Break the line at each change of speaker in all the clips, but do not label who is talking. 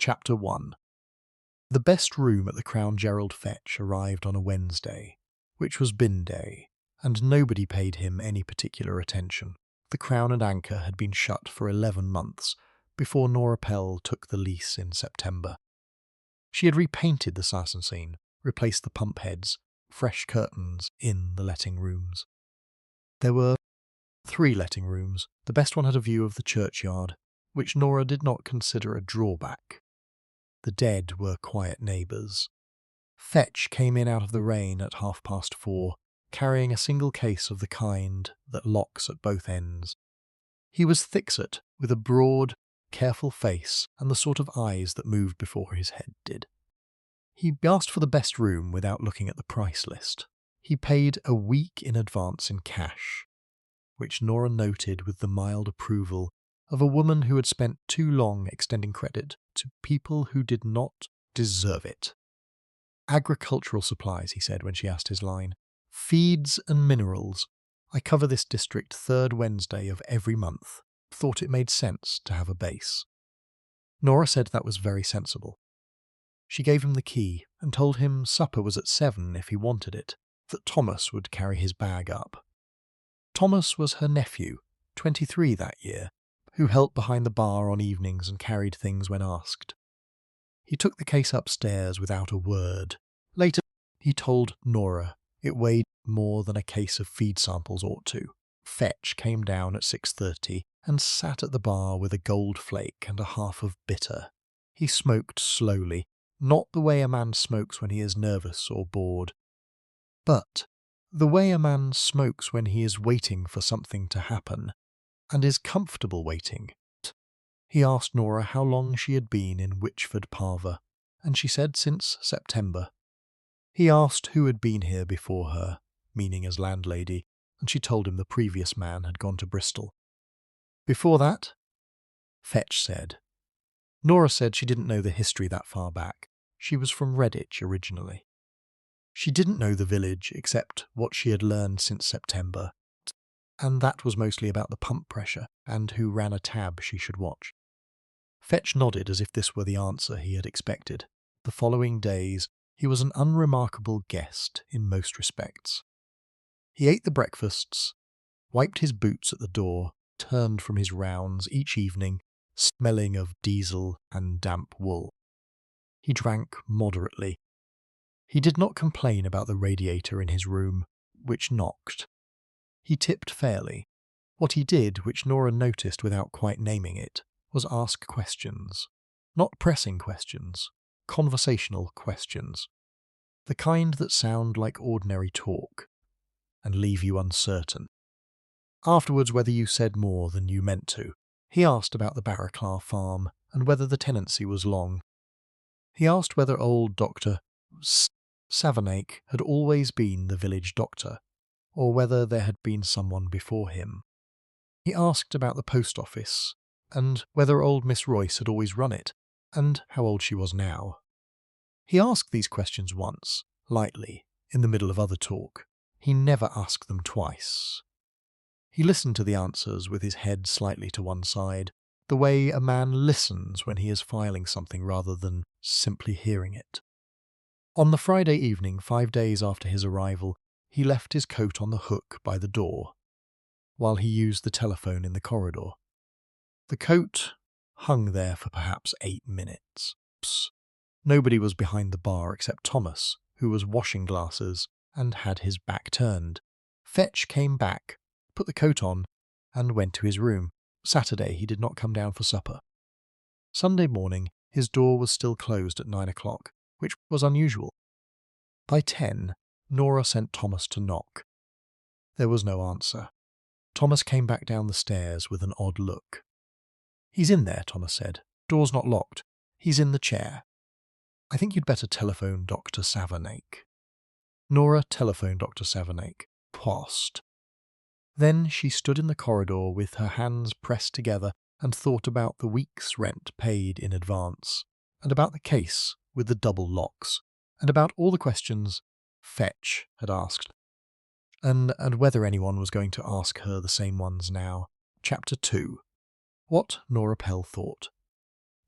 Chapter 1. The best room at the Crown Gerald Fetch arrived on a Wednesday, which was bin day, and nobody paid him any particular attention. The Crown and Anchor had been shut for 11 months before Nora Pell took the lease in September. She had repainted the sarsen scene, replaced the pump heads, fresh curtains in the letting rooms. There were 3 letting rooms. The best one had a view of the churchyard, which Nora did not consider a drawback. The dead were quiet neighbours. Fetch came in out of the rain at 4:30, carrying a single case of the kind that locks at both ends. He was thickset, with a broad, careful face and the sort of eyes that moved before his head did. He asked for the best room without looking at the price list. He paid a week in advance in cash, which Nora noted with the mild approval of a woman who had spent too long extending credit to people who did not deserve it. Agricultural supplies, he said when she asked his line. Feeds and minerals. I cover this district 3rd Wednesday of every month. Thought it made sense to have a base. Nora said that was very sensible. She gave him the key and told him supper was at 7 if he wanted it, that Thomas would carry his bag up. Thomas was her nephew, 23 that year, who helped behind the bar on evenings and carried things when asked. He took the case upstairs without a word. Later, he told Nora it weighed more than a case of feed samples ought to. Fetch came down at 6:30 and sat at the bar with a gold flake and a half of bitter. He smoked slowly, not the way a man smokes when he is nervous or bored, but the way a man smokes when he is waiting for something to happen, and is comfortable waiting. He asked Nora how long she had been in Witchford Parva, and she said since September. He asked who had been here before her, meaning as landlady, and she told him the previous man had gone to Bristol. Before that? Fetch said. Nora said she didn't know the history that far back. She was from Redditch originally. She didn't know the village except what she had learned since September, and that was mostly about the pump pressure and who ran a tab she should watch. Fetch nodded as if this were the answer he had expected. The following days, he was an unremarkable guest in most respects. He ate the breakfasts, wiped his boots at the door, turned from his rounds each evening, smelling of diesel and damp wool. He drank moderately. He did not complain about the radiator in his room, which knocked. He tipped fairly. What he did, which Nora noticed without quite naming it, was ask questions. Not pressing questions, conversational questions. The kind that sound like ordinary talk, and leave you uncertain. Afterwards, whether you said more than you meant to. He asked about the Barraclar farm, and whether the tenancy was long. He asked whether old Dr. Savernake had always been the village doctor, or whether there had been someone before him. He asked about the post office, and whether old Miss Royce had always run it, and how old she was now. He asked these questions once, lightly, in the middle of other talk. He never asked them twice. He listened to the answers with his head slightly to one side, the way a man listens when he is filing something rather than simply hearing it. On the Friday evening, 5 days after his arrival, he left his coat on the hook by the door, while he used the telephone in the corridor. The coat hung there for perhaps 8 minutes. Nobody was behind the bar except Thomas, who was washing glasses and had his back turned. Fetch came back, put the coat on, and went to his room. Saturday he did not come down for supper. Sunday morning his door was still closed at 9 o'clock, which was unusual. By 10, Nora sent Thomas to knock. There was no answer. Thomas came back down the stairs with an odd look. "He's in there," Thomas said. "Door's not locked. He's in the chair. I think you'd better telephone Dr. Savernake." Nora telephoned Dr. Savernake. Post. Then she stood in the corridor with her hands pressed together and thought about the week's rent paid in advance, and about the case with the double locks, and about all the questions Fetch had asked, and whether anyone was going to ask her the same ones now. Chapter 2. What Nora Pell thought.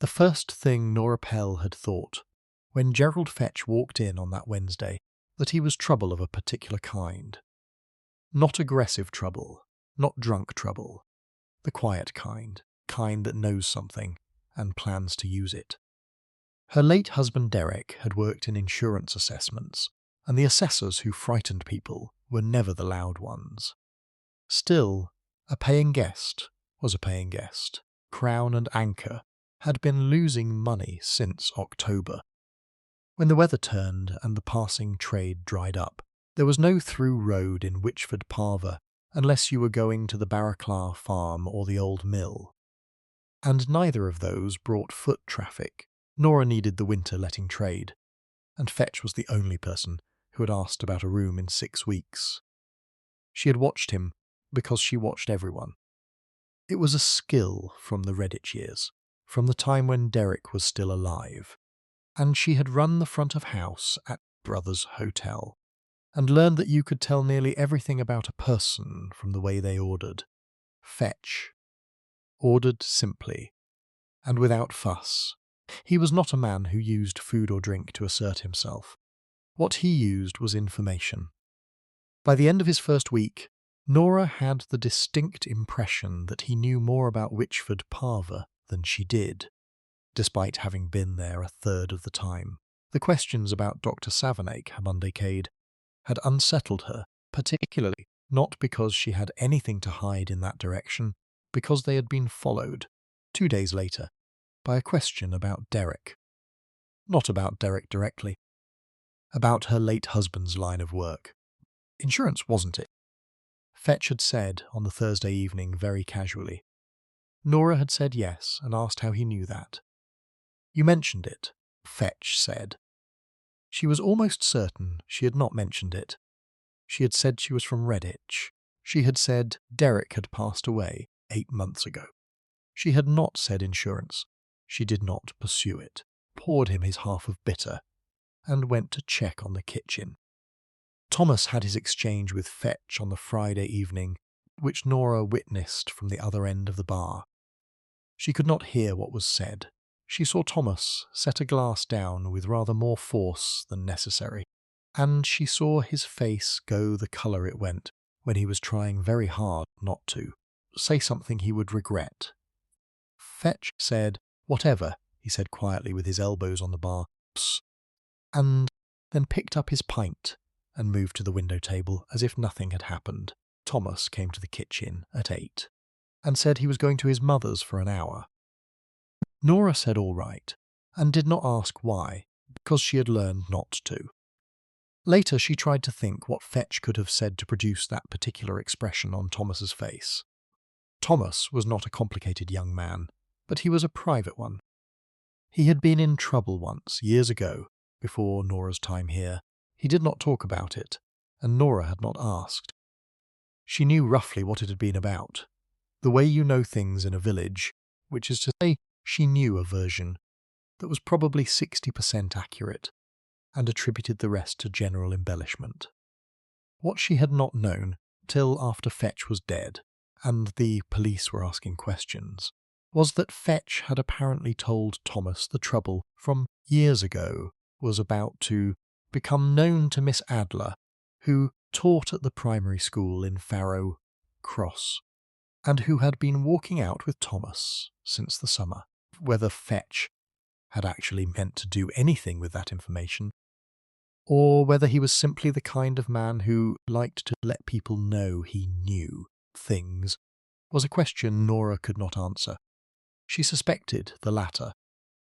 The first thing Nora Pell had thought, when Gerald Fetch walked in on that Wednesday, that he was trouble of a particular kind. Not aggressive trouble, not drunk trouble, the quiet kind that knows something and plans to use it. Her late husband Derek had worked in insurance assessments, and the assessors who frightened people were never the loud ones. Still, a paying guest was a paying guest. Crown and Anchor had been losing money since October. When the weather turned and the passing trade dried up, there was no through road in Witchford Parva unless you were going to the Barraclar farm or the old mill. And neither of those brought foot traffic. Nora needed the winter letting trade, and Fetch was the only person who had asked about a room in 6 weeks. She had watched him because she watched everyone. It was a skill from the Redditch years, from the time when Derek was still alive, and she had run the front of house at Brothers Hotel, and learned that you could tell nearly everything about a person from the way they ordered. Fetch ordered simply, and without fuss. He was not a man who used food or drink to assert himself. What he used was information. By the end of his first week, Nora had the distinct impression that he knew more about Witchford Parva than she did, despite having been there a third of the time. The questions about Dr. Savernake, her Mondaycade, had unsettled her, particularly not because she had anything to hide in that direction, because they had been followed, 2 days later, by a question about Derek. Not about Derek directly. About her late husband's line of work. Insurance, wasn't it? Fetch had said on the Thursday evening very casually. Nora had said yes and asked how he knew that. You mentioned it, Fetch said. She was almost certain she had not mentioned it. She had said she was from Redditch. She had said Derek had passed away 8 months ago. She had not said insurance. She did not pursue it, poured him his half of bitter, and went to check on the kitchen. Thomas had his exchange with Fetch on the Friday evening, which Nora witnessed from the other end of the bar. She could not hear what was said. She saw Thomas set a glass down with rather more force than necessary, and she saw his face go the colour it went when he was trying very hard not to say something he would regret. Fetch said, "Whatever," he said quietly with his elbows on the bar, and then picked up his pint and moved to the window table as if nothing had happened. Thomas came to the kitchen at 8 and said he was going to his mother's for an hour. Nora said all right, and did not ask why, because she had learned not to. Later she tried to think what Fetch could have said to produce that particular expression on Thomas's face. Thomas was not a complicated young man, but he was a private one. He had been in trouble once, years ago, before Nora's time here. He did not talk about it, and Nora had not asked. She knew roughly what it had been about. The way you know things in a village, which is to say she knew a version that was probably 60% accurate, and attributed the rest to general embellishment. What she had not known, till after Fetch was dead, and the police were asking questions, was that Fetch had apparently told Thomas the trouble from years ago was about to become known to Miss Adler, who taught at the primary school in Farrow Cross, and who had been walking out with Thomas since the summer. Whether Fetch had actually meant to do anything with that information, or whether he was simply the kind of man who liked to let people know he knew things, was a question Nora could not answer. She suspected the latter.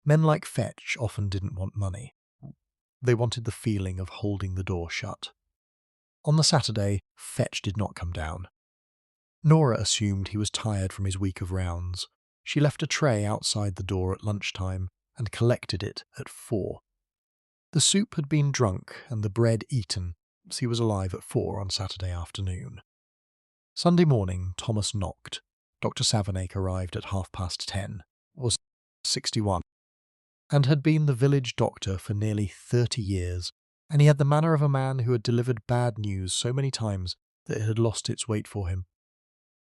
Men like Fetch often didn't want money. They wanted the feeling of holding the door shut. On the Saturday, Fetch did not come down. Nora assumed he was tired from his week of rounds. She left a tray outside the door at lunchtime and collected it at 4. The soup had been drunk and the bread eaten, as he was alive at 4 on Saturday afternoon. Sunday morning, Thomas knocked. Dr. Savernake arrived at 10:30, was 61, and had been the village doctor for nearly 30 years, and he had the manner of a man who had delivered bad news so many times that it had lost its weight for him.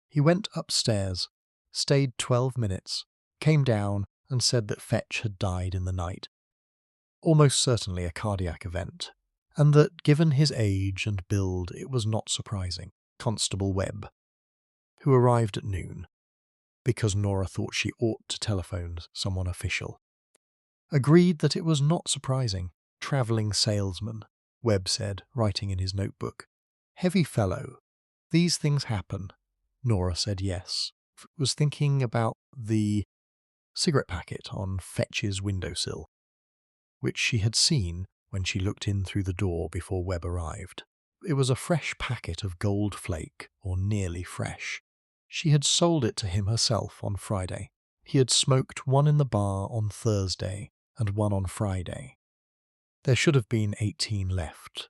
He went upstairs, stayed 12 minutes, came down and said that Fetch had died in the night, almost certainly a cardiac event, and that given his age and build it was not surprising. Constable Webb, who arrived at noon, because Nora thought she ought to telephone someone official, agreed that it was not surprising. Travelling salesman, Webb said, writing in his notebook. Heavy fellow. These things happen. Nora said yes. Was thinking about the cigarette packet on Fetch's windowsill, which she had seen when she looked in through the door before Webb arrived. It was a fresh packet of gold flake, or nearly fresh. She had sold it to him herself on Friday. He had smoked one in the bar on Thursday and one on Friday. There should have been 18 left.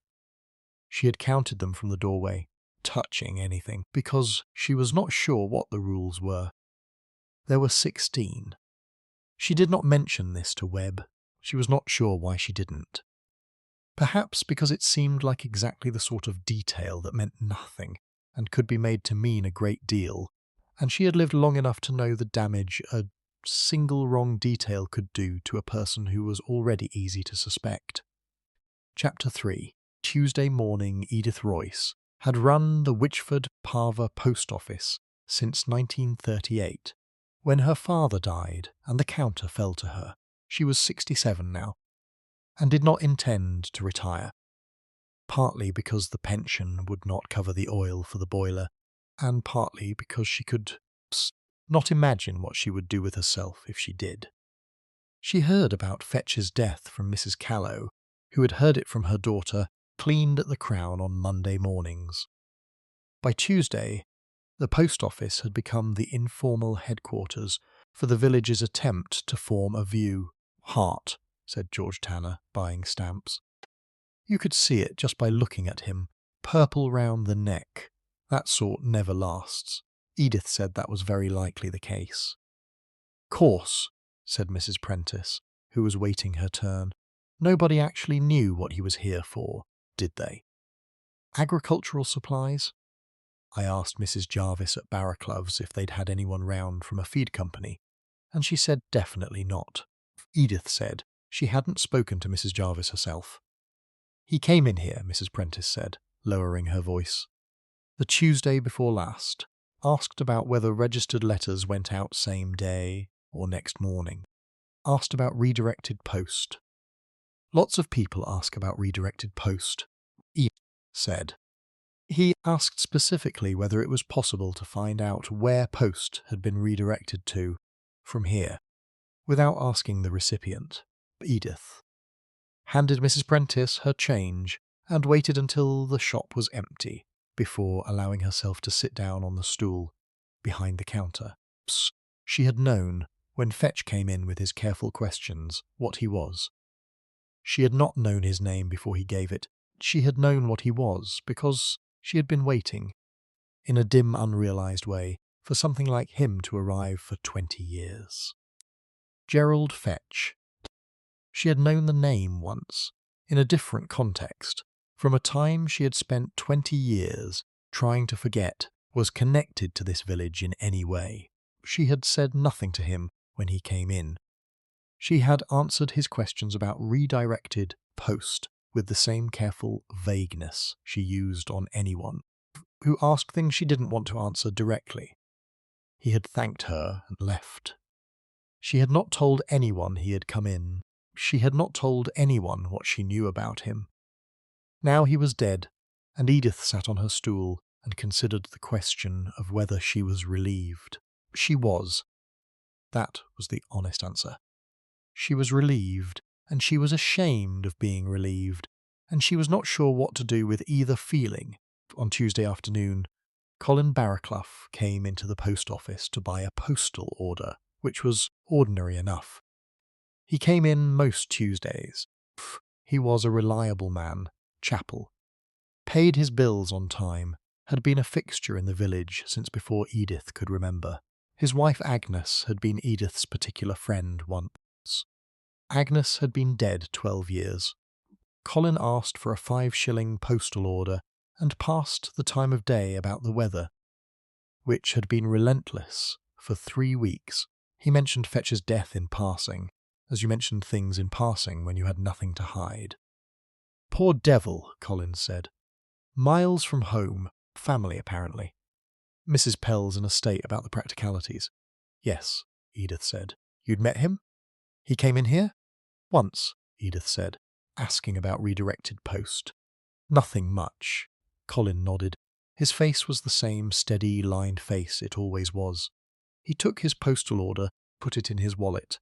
She had counted them from the doorway, touching anything, because she was not sure what the rules were. There were 16. She did not mention this to Webb. She was not sure why she didn't. Perhaps because it seemed like exactly the sort of detail that meant nothing and could be made to mean a great deal, and she had lived long enough to know the damage a single wrong detail could do to a person who was already easy to suspect. Chapter 3. Tuesday morning Edith Royce had run the Witchford Parva post office since 1938, when her father died and the counter fell to her. She was 67 now, and did not intend to retire, partly because the pension would not cover the oil for the boiler, and partly because she could not imagine what she would do with herself if she did. She heard about Fetch's death from Mrs. Callow, who had heard it from her daughter, cleaned at the Crown on Monday mornings. By Tuesday, the post office had become the informal headquarters for the village's attempt to form a view. Heart, said George Tanner, buying stamps. You could see it just by looking at him. Purple round the neck. That sort never lasts. Edith said that was very likely the case. Course, said Mrs. Prentice, who was waiting her turn. Nobody actually knew what he was here for, did they? Agricultural supplies? I asked Mrs. Jarvis at Barraclough's if they'd had anyone round from a feed company, and she said definitely not. Edith said she hadn't spoken to Mrs. Jarvis herself. He came in here, Mrs. Prentice said, lowering her voice. The Tuesday before last. Asked about whether registered letters went out same day or next morning. Asked about redirected post. Lots of people ask about redirected post, Edith said. He asked specifically whether it was possible to find out where post had been redirected to from here, without asking the recipient. Edith handed Mrs. Prentice her change and waited until the shop was empty before allowing herself to sit down on the stool behind the counter. She had known, when Fetch came in with his careful questions, what he was. She had not known his name before he gave it. She had known what he was because she had been waiting, in a dim, unrealized way, for something like him to arrive for 20 years. Gerald Fetch. She had known the name once, in a different context, from a time she had spent 20 years trying to forget was connected to this village in any way. She had said nothing to him when he came in. She had answered his questions about redirected post with the same careful vagueness she used on anyone who asked things she didn't want to answer directly. He had thanked her and left. She had not told anyone he had come in. She had not told anyone what she knew about him. Now he was dead, and Edith sat on her stool and considered the question of whether she was relieved. She was. That was the honest answer. She was relieved, and she was ashamed of being relieved, and she was not sure what to do with either feeling. On Tuesday afternoon, Colin Barraclough came into the post office to buy a postal order, which was ordinary enough. He came in most Tuesdays. He was a reliable man, chapel. Paid his bills on time, had been a fixture in the village since before Edith could remember. His wife Agnes had been Edith's particular friend once. Agnes had been dead 12 years. Colin asked for a 5-shilling postal order and passed the time of day about the weather, which had been relentless for 3 weeks. He mentioned Fetch's death in passing, as you mentioned things in passing when you had nothing to hide. Poor devil, Collins said. Miles from home, family apparently. Mrs. Pell's in a state about the practicalities. Yes, Edith said. You'd met him? He came in here? Once, Edith said, asking about redirected post. Nothing much. Colin nodded. His face was the same steady, lined face it always was. He took his postal order, put it in his wallet,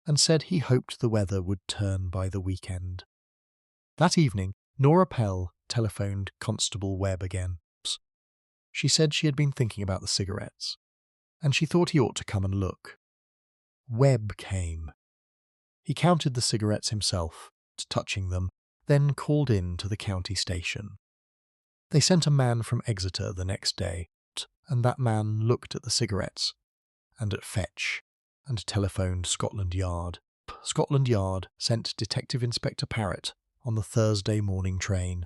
and said he hoped the weather would turn by the weekend. That evening, Nora Pell telephoned Constable Webb again. She said she had been thinking about the cigarettes, and she thought he ought to come and look. Webb came. He counted the cigarettes himself, touching them, then called in to the county station. They sent a man from Exeter the next day, and that man looked at the cigarettes, and at Fetch, and telephoned Scotland Yard. Scotland Yard sent Detective Inspector Parrott on the Thursday morning train.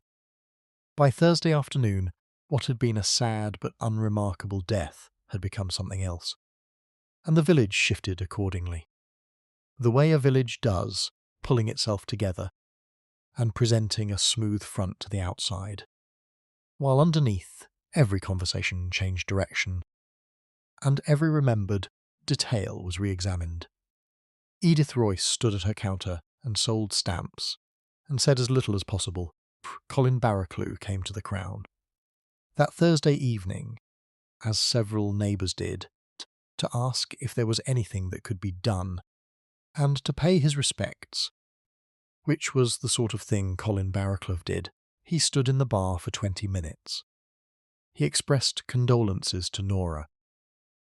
By Thursday afternoon, what had been a sad but unremarkable death had become something else, and the village shifted accordingly. The way a village does, pulling itself together, and presenting a smooth front to the outside, while underneath every conversation changed direction, and every remembered detail was re-examined. Edith Royce stood at her counter and sold stamps, and said as little as possible. Colin Barraclough came to the Crown. That Thursday evening, as several neighbours did, to ask if there was anything that could be done, and to pay his respects, which was the sort of thing Colin Barraclough did. He stood in the bar for 20 minutes. He expressed condolences to Nora.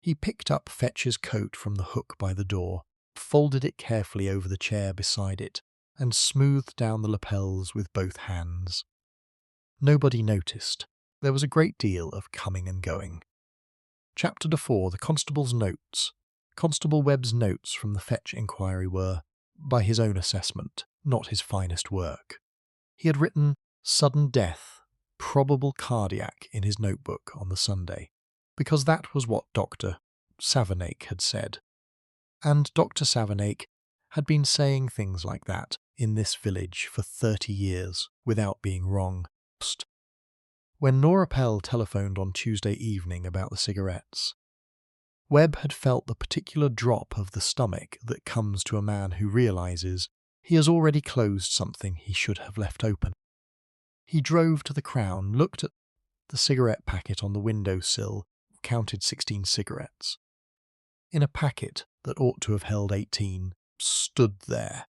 He picked up Fetch's coat from the hook by the door, folded it carefully over the chair beside it, and smoothed down the lapels with both hands. Nobody noticed. There was a great deal of coming and going. Chapter 4. The Constable's Notes. Constable Webb's notes from the Fetch inquiry were, by his own assessment, not his finest work. He had written sudden death, probable cardiac in his notebook on the Sunday, because that was what Dr. Savernake had said. And Dr. Savernake had been saying things like that in this village for 30 years without being wrong. When Nora Pell telephoned on Tuesday evening about the cigarettes, Webb had felt the particular drop of the stomach that comes to a man who realises he has already closed something he should have left open. He drove to the Crown, looked at the cigarette packet on the window-sill, counted 16 cigarettes. In a packet that ought to have held 18, stood there,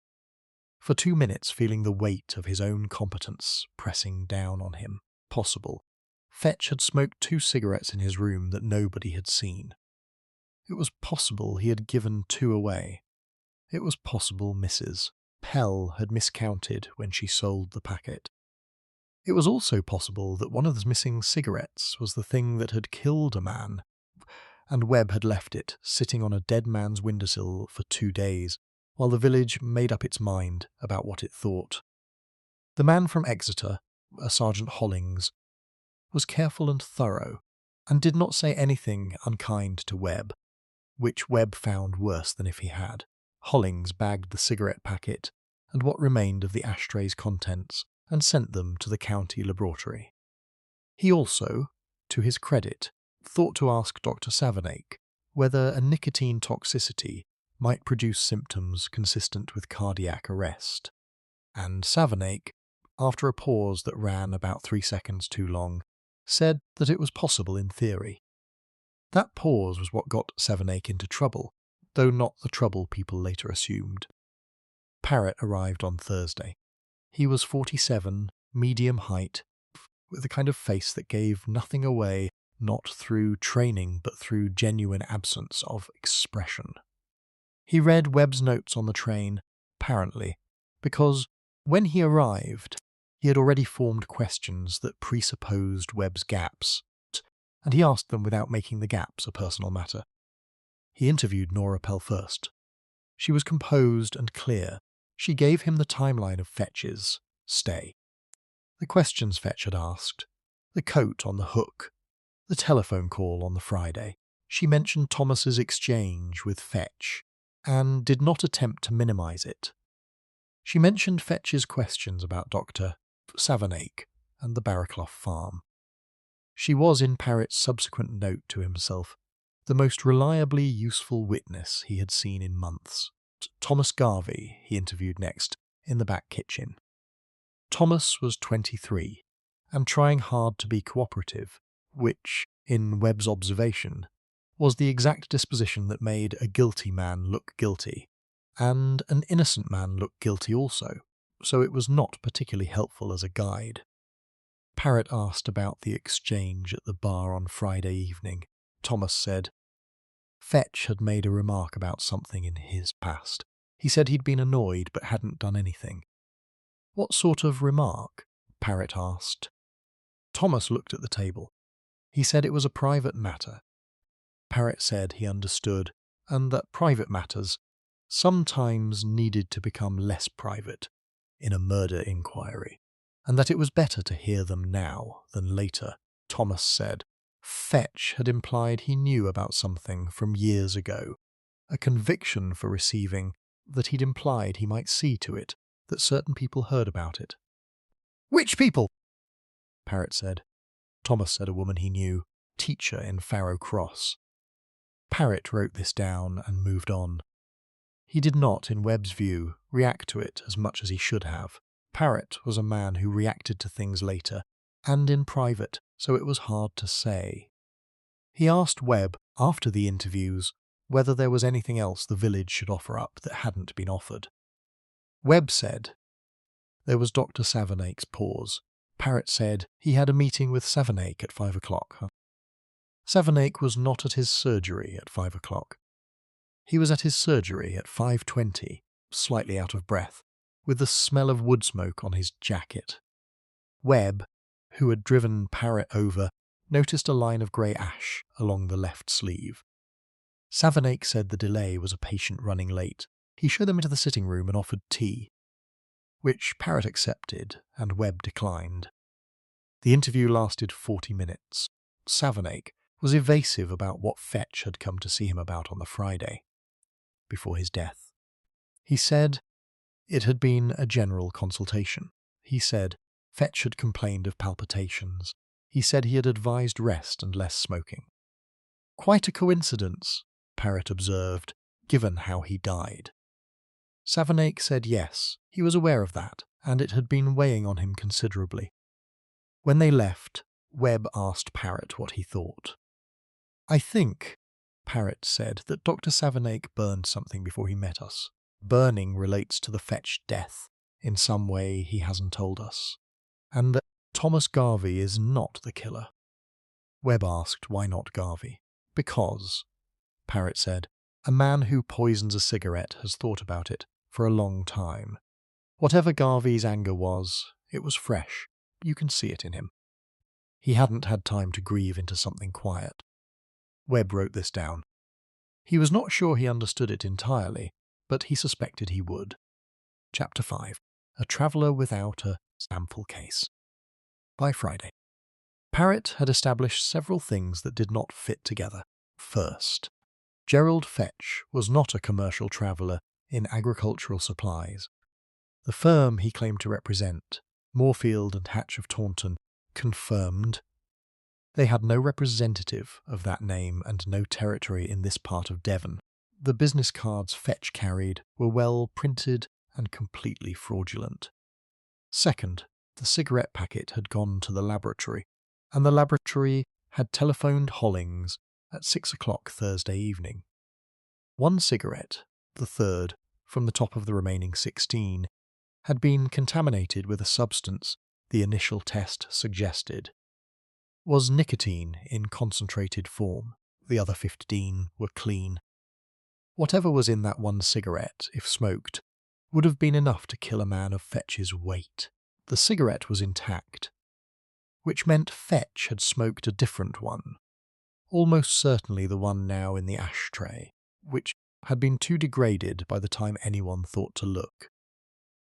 for 2 minutes feeling the weight of his own competence pressing down on him. Possible. Fetch had smoked 2 cigarettes in his room that nobody had seen. It was possible he had given 2 away. It was possible Mrs. Pell had miscounted when she sold the packet. It was also possible that one of the missing cigarettes was the thing that had killed a man, and Webb had left it sitting on a dead man's windowsill for 2 days, while the village made up its mind about what it thought. The man from Exeter, a Sergeant Hollings, was careful and thorough, and did not say anything unkind to Webb, which Webb found worse than if he had. Hollings bagged the cigarette packet and what remained of the ashtray's contents and sent them to the county laboratory. He also, to his credit, thought to ask Dr. Savernake whether a nicotine toxicity might produce symptoms consistent with cardiac arrest, and Savernake, after a pause that ran about 3 seconds too long, said that it was possible in theory. That pause was what got Savernake into trouble, though not the trouble people later assumed. Parrott arrived on Thursday. He was 47, medium height, with a kind of face that gave nothing away, not through training but through genuine absence of expression. He read Webb's notes on the train, apparently, because when he arrived, he had already formed questions that presupposed Webb's gaps, and he asked them without making the gaps a personal matter. He interviewed Nora Pell first. She was composed and clear. She gave him the timeline of Fetch's stay. The questions Fetch had asked, the coat on the hook, the telephone call on the Friday. She mentioned Thomas's exchange with Fetch and did not attempt to minimise it. She mentioned Fetch's questions about Dr. Savernake and the Barraclough farm. She was, in Parrot's subsequent note to himself, the most reliably useful witness he had seen in months. Thomas Garvey he interviewed next in the back kitchen. Thomas was 23 and trying hard to be cooperative, which, in Webb's observation, was the exact disposition that made a guilty man look guilty, and an innocent man look guilty also, so it was not particularly helpful as a guide. Parrot asked about the exchange at the bar on Friday evening. Thomas said, Fetch had made a remark about something in his past. He said he'd been annoyed but hadn't done anything. What sort of remark? Parrot asked. Thomas looked at the table. He said it was a private matter. Parrot said he understood, and that private matters sometimes needed to become less private in a murder inquiry, and that it was better to hear them now than later. Thomas said Fetch had implied he knew about something from years ago, a conviction for receiving that he'd implied he might see to it that certain people heard about it. Which people? Parrot said. Thomas said a woman he knew, teacher in Farrow Cross. Parrot wrote this down and moved on. He did not, in Webb's view, react to it as much as he should have. Parrot was a man who reacted to things later, and in private, so it was hard to say. He asked Webb, after the interviews, whether there was anything else the village should offer up that hadn't been offered. Webb said there was Dr. Savernake's pause. Parrot said he had a meeting with Savernake at 5 o'clock. Savernake was not at his surgery at 5 o'clock. He was at his surgery at 5:20, slightly out of breath, with the smell of wood smoke on his jacket. Webb, who had driven Parrot over, noticed a line of grey ash along the left sleeve. Savernake said the delay was a patient running late. He showed them into the sitting room and offered tea, which Parrot accepted and Webb declined. The interview lasted 40 minutes. Savernake was evasive about what Fetch had come to see him about on the Friday, before his death. He said it had been a general consultation. He said Fetch had complained of palpitations. He said he had advised rest and less smoking. Quite a coincidence, Parrot observed, given how he died. Savernake said yes, he was aware of that, and it had been weighing on him considerably. When they left, Webb asked Parrot what he thought. I think, Parrot said, that Dr. Savernake burned something before he met us. Burning relates to the Fetch death in some way he hasn't told us, and that Thomas Garvey is not the killer. Webb asked why not Garvey. Because, Parrot said, a man who poisons a cigarette has thought about it for a long time. Whatever Garvey's anger was, it was fresh. You can see it in him. He hadn't had time to grieve into something quiet. Webb wrote this down. He was not sure he understood it entirely, but he suspected he would. Chapter 5. A Traveller Without a Sample Case. By Friday. Parrot had established several things that did not fit together. First, Gerald Fetch was not a commercial traveller in agricultural supplies. The firm he claimed to represent, Moorfield and Hatch of Taunton, confirmed they had no representative of that name and no territory in this part of Devon. The business cards Fetch carried were well printed and completely fraudulent. Second, the cigarette packet had gone to the laboratory, and the laboratory had telephoned Hollings at 6 o'clock Thursday evening. One cigarette, the third, from the top of the remaining 16, had been contaminated with a substance the initial test suggested was nicotine in concentrated form. The other 15 were clean. Whatever was in that one cigarette, if smoked, would have been enough to kill a man of Fetch's weight. The cigarette was intact, which meant Fetch had smoked a different one, almost certainly the one now in the ashtray, which had been too degraded by the time anyone thought to look.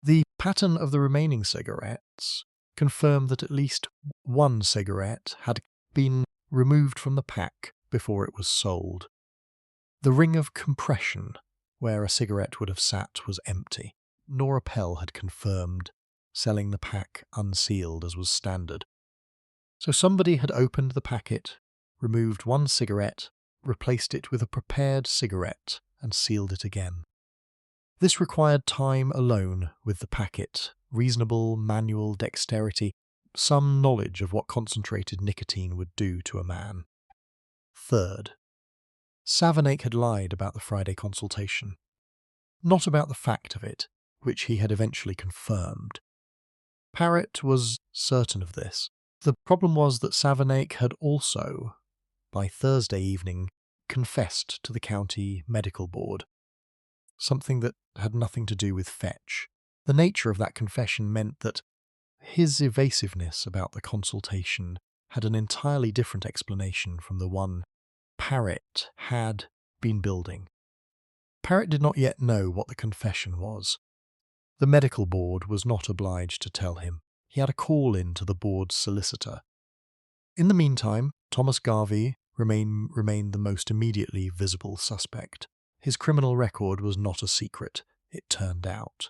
The pattern of the remaining cigarettes confirmed that at least one cigarette had been removed from the pack before it was sold. The ring of compression, where a cigarette would have sat, was empty. Nora Pell had confirmed, selling the pack unsealed as was standard. So somebody had opened the packet, removed one cigarette, replaced it with a prepared cigarette, and sealed it again. This required time alone with the packet, reasonable manual dexterity, some knowledge of what concentrated nicotine would do to a man. Third, Savernake had lied about the Friday consultation. Not about the fact of it, which he had eventually confirmed. Parrott was certain of this. The problem was that Savernake had also, by Thursday evening, confessed to the county medical board, something that had nothing to do with Fetch. The nature of that confession meant that his evasiveness about the consultation had an entirely different explanation from the one Parrott had been building. Parrott did not yet know what the confession was. The medical board was not obliged to tell him. He had a call in to the board's solicitor. In the meantime, Thomas Garvey remained the most immediately visible suspect. His criminal record was not a secret, it turned out.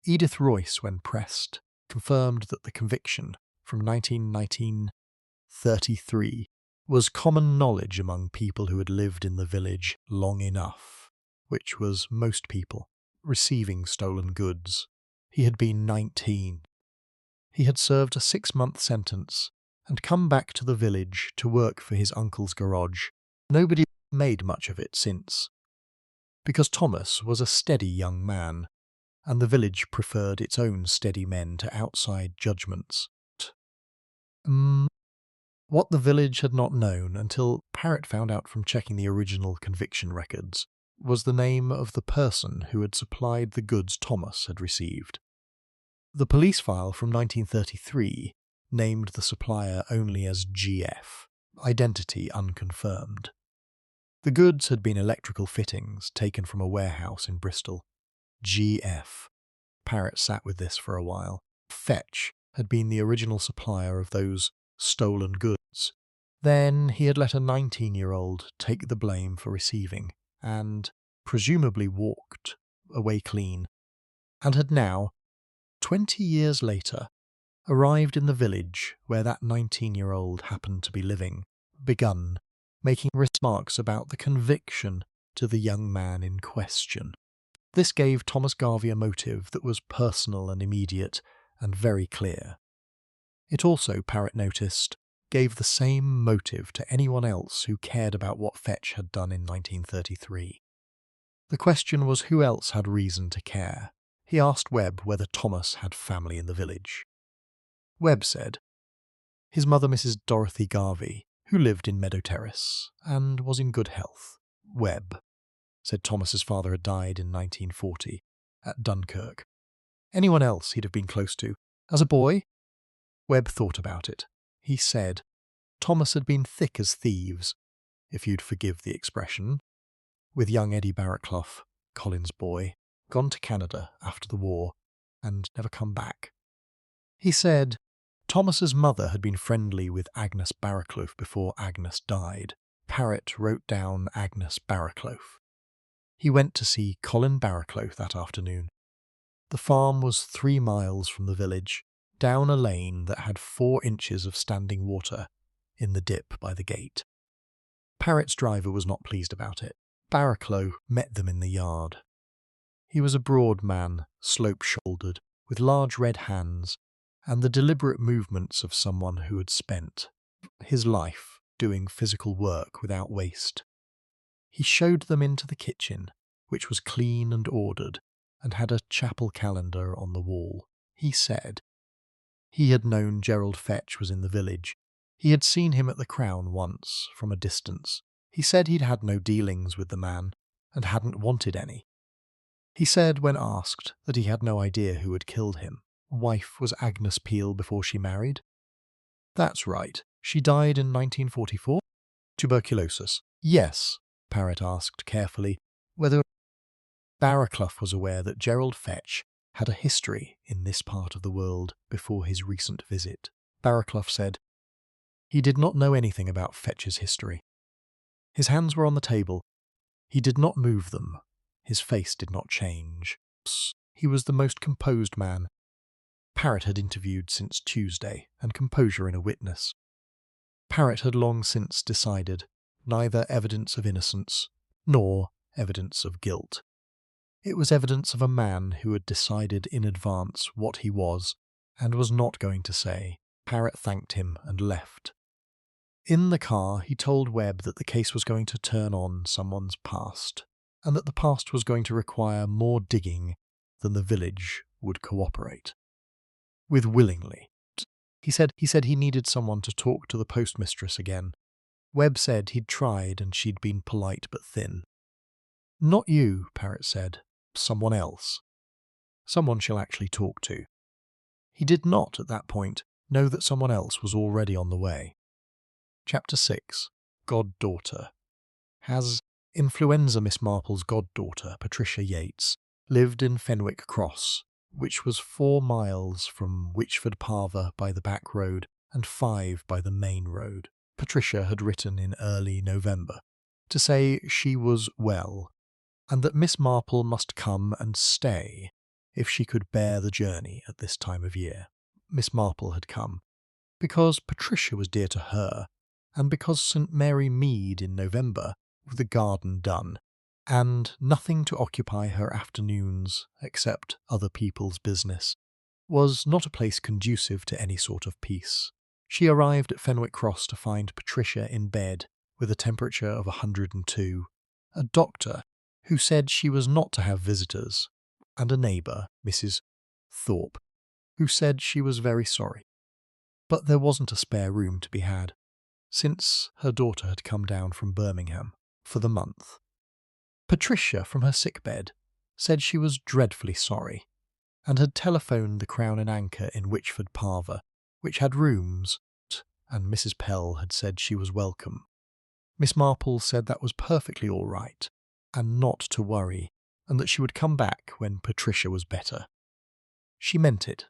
Edith Royce, when pressed, confirmed that the conviction from 1933 was common knowledge among people who had lived in the village long enough, which was most people, receiving stolen goods. He had been 19. He had served a 6-month sentence and come back to the village to work for his uncle's garage. Nobody made much of it since, because Thomas was a steady young man, and the village preferred its own steady men to outside judgments. What the village had not known until Parrott found out from checking the original conviction records was the name of the person who had supplied the goods Thomas had received. The police file from 1933 named the supplier only as GF, identity unconfirmed. The goods had been electrical fittings taken from a warehouse in Bristol. GF. Parrott sat with this for a while. Fetch had been the original supplier of those stolen goods. Then he had let a 19-year-old take the blame for receiving, and presumably walked away clean, and had now, 20 years later, arrived in the village where that 19-year-old happened to be living, begun making remarks about the conviction to the young man in question. This gave Thomas Garvey a motive that was personal and immediate and very clear. It also, Parrott noticed, gave the same motive to anyone else who cared about what Fetch had done in 1933. The question was who else had reason to care. He asked Webb whether Thomas had family in the village. Webb said, his mother Mrs. Dorothy Garvey, who lived in Meadow Terrace, and was in good health. Webb said Thomas's father had died in 1940, at Dunkirk. Anyone else he'd have been close to. As a boy? Webb thought about it. He said, Thomas had been thick as thieves, if you'd forgive the expression, with young Eddie Barraclough, Colin's boy, gone to Canada after the war, and never come back. He said, Thomas's mother had been friendly with Agnes Barraclough before Agnes died. Parrott wrote down Agnes Barraclough. He went to see Colin Barraclough that afternoon. The farm was 3 miles from the village, down a lane that had 4 inches of standing water in the dip by the gate. Parrott's driver was not pleased about it. Barraclough met them in the yard. He was a broad man, slope-shouldered, with large red hands, and the deliberate movements of someone who had spent his life doing physical work without waste. He showed them into the kitchen, which was clean and ordered, and had a chapel calendar on the wall. He said he had known Gerald Fetch was in the village. He had seen him at the Crown once, from a distance. He said he'd had no dealings with the man, and hadn't wanted any. He said, when asked, that he had no idea who had killed him. Wife was Agnes Peel before she married? That's right. She died in 1944? Tuberculosis. Yes, Parrott asked carefully, whether Barraclough was aware that Gerald Fetch had a history in this part of the world before his recent visit. Barraclough said he did not know anything about Fetch's history. His hands were on the table. He did not move them. His face did not change. He was the most composed man. Parrot had interviewed since Tuesday, and composure in a witness. Parrot had long since decided neither evidence of innocence nor evidence of guilt. It was evidence of a man who had decided in advance what he was and was not going to say. Parrot thanked him and left. In the car, he told Webb that the case was going to turn on someone's past, and that the past was going to require more digging than the village would cooperate with willingly. He said he needed someone to talk to the postmistress again. Webb said he'd tried and she'd been polite but thin. Not you, Parrot said. Someone else. Someone she'll actually talk to. He did not, at that point, know that someone else was already on the way. Chapter 6. Goddaughter. Has influenza Miss Marple's goddaughter, Patricia Yates, lived in Fenwick Cross, which was 4 miles from Wychford Parva by the back road and 5 by the main road. Patricia had written in early November to say she was well, and that Miss Marple must come and stay if she could bear the journey at this time of year. Miss Marple had come because Patricia was dear to her, and because St. Mary Mead in November, with the garden done, and nothing to occupy her afternoons except other people's business, was not a place conducive to any sort of peace. She arrived at Fenwick Cross to find Patricia in bed with a temperature of 102, a doctor who said she was not to have visitors, and a neighbour, Mrs. Thorpe, who said she was very sorry. But there wasn't a spare room to be had, since her daughter had come down from Birmingham for the month. Patricia, from her sickbed, said she was dreadfully sorry, and had telephoned the Crown and Anchor in Wychford Parva, which had rooms, and Mrs. Pell had said she was welcome. Miss Marple said that was perfectly all right, and not to worry, and that she would come back when Patricia was better. She meant it.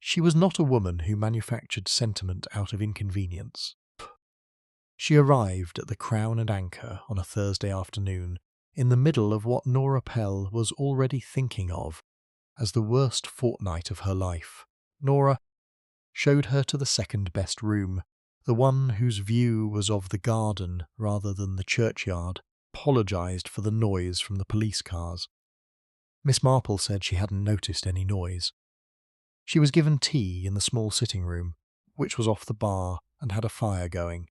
She was not a woman who manufactured sentiment out of inconvenience. She arrived at the Crown and Anchor on a Thursday afternoon, in the middle of what Nora Pell was already thinking of as the worst fortnight of her life. Nora showed her to the second best room, the one whose view was of the garden rather than the churchyard, apologised for the noise from the police cars. Miss Marple said she hadn't noticed any noise. She was given tea in the small sitting room, which was off the bar and had a fire going.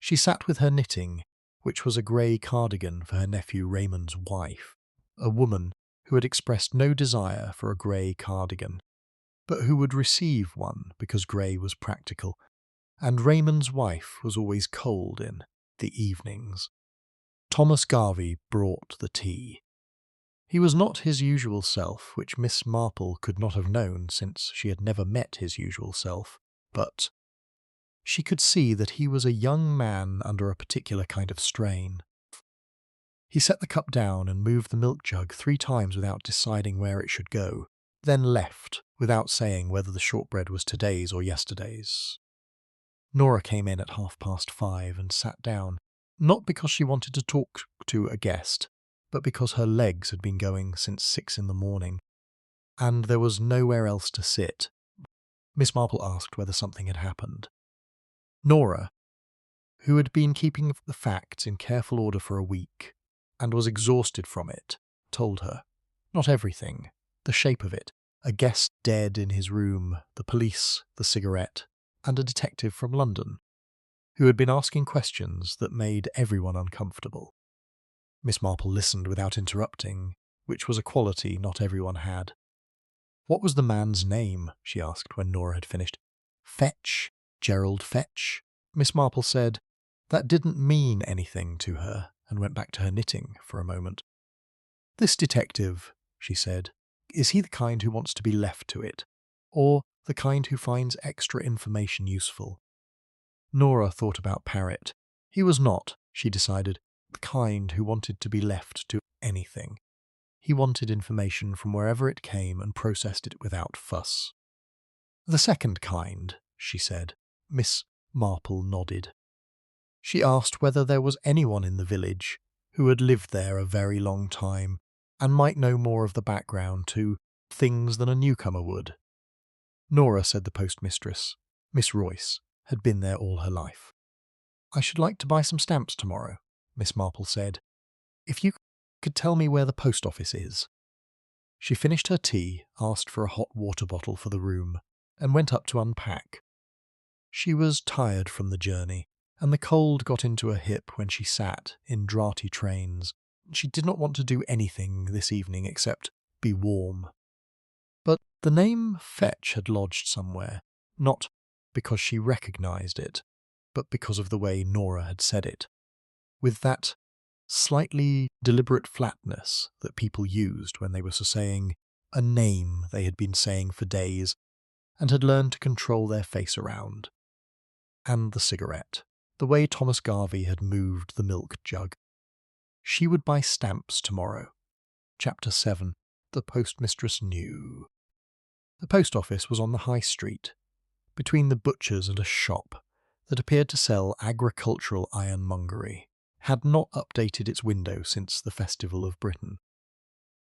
She sat with her knitting, which was a grey cardigan for her nephew Raymond's wife, a woman who had expressed no desire for a grey cardigan, but who would receive one because grey was practical, and Raymond's wife was always cold in the evenings. Thomas Garvey brought the tea. He was not his usual self, which Miss Marple could not have known since she had never met his usual self, but she could see that he was a young man under a particular kind of strain. He set the cup down and moved the milk jug 3 times without deciding where it should go, then left without saying whether the shortbread was today's or yesterday's. Nora came in at 5:30 and sat down, not because she wanted to talk to a guest, but because her legs had been going since 6 in the morning, and there was nowhere else to sit. Miss Marple asked whether something had happened. Nora, who had been keeping the facts in careful order for a week, and was exhausted from it, told her. Not everything, the shape of it, a guest dead in his room, the police, the cigarette, and a detective from London, who had been asking questions that made everyone uncomfortable. Miss Marple listened without interrupting, which was a quality not everyone had. What was the man's name? She asked when Nora had finished. Fetch. Gerald Fetch. Miss Marple said that didn't mean anything to her, and went back to her knitting for a moment. This detective, she said, is he the kind who wants to be left to it, or the kind who finds extra information useful? Nora thought about Parrot. He was not, she decided, the kind who wanted to be left to anything. He wanted information from wherever it came and processed it without fuss. The second kind, she said. Miss Marple nodded. She asked whether there was anyone in the village who had lived there a very long time and might know more of the background to things than a newcomer would. Nora, said the postmistress. Miss Royce had been there all her life. I should like to buy some stamps tomorrow, Miss Marple said. If you could tell me where the post office is. She finished her tea, asked for a hot water bottle for the room, and went up to unpack. She was tired from the journey, and the cold got into her hip when she sat in draughty trains. She did not want to do anything this evening except be warm. But the name Fetch had lodged somewhere, not because she recognised it, but because of the way Nora had said it, with that slightly deliberate flatness that people used when they were saying a name they had been saying for days and had learned to control their face around. And the cigarette, the way Thomas Garvey had moved the milk jug. She would buy stamps tomorrow. Chapter 7. The postmistress knew. The post office was on the high street, between the butcher's and a shop that appeared to sell agricultural ironmongery, had not updated its window since the Festival of Britain.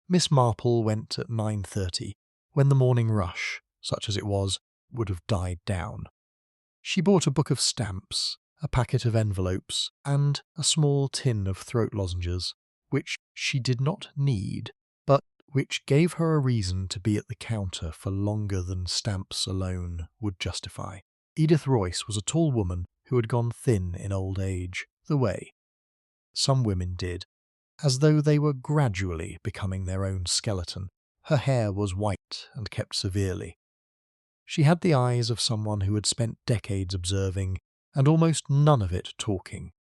Miss Marple went at 9:30, when the morning rush, such as it was, would have died down. She bought a book of stamps, a packet of envelopes, and a small tin of throat lozenges, which she did not need, but which gave her a reason to be at the counter for longer than stamps alone would justify. Edith Royce was a tall woman who had gone thin in old age, the way some women did, as though they were gradually becoming their own skeleton. Her hair was white and kept severely. She had the eyes of someone who had spent decades observing, and almost none of it talking.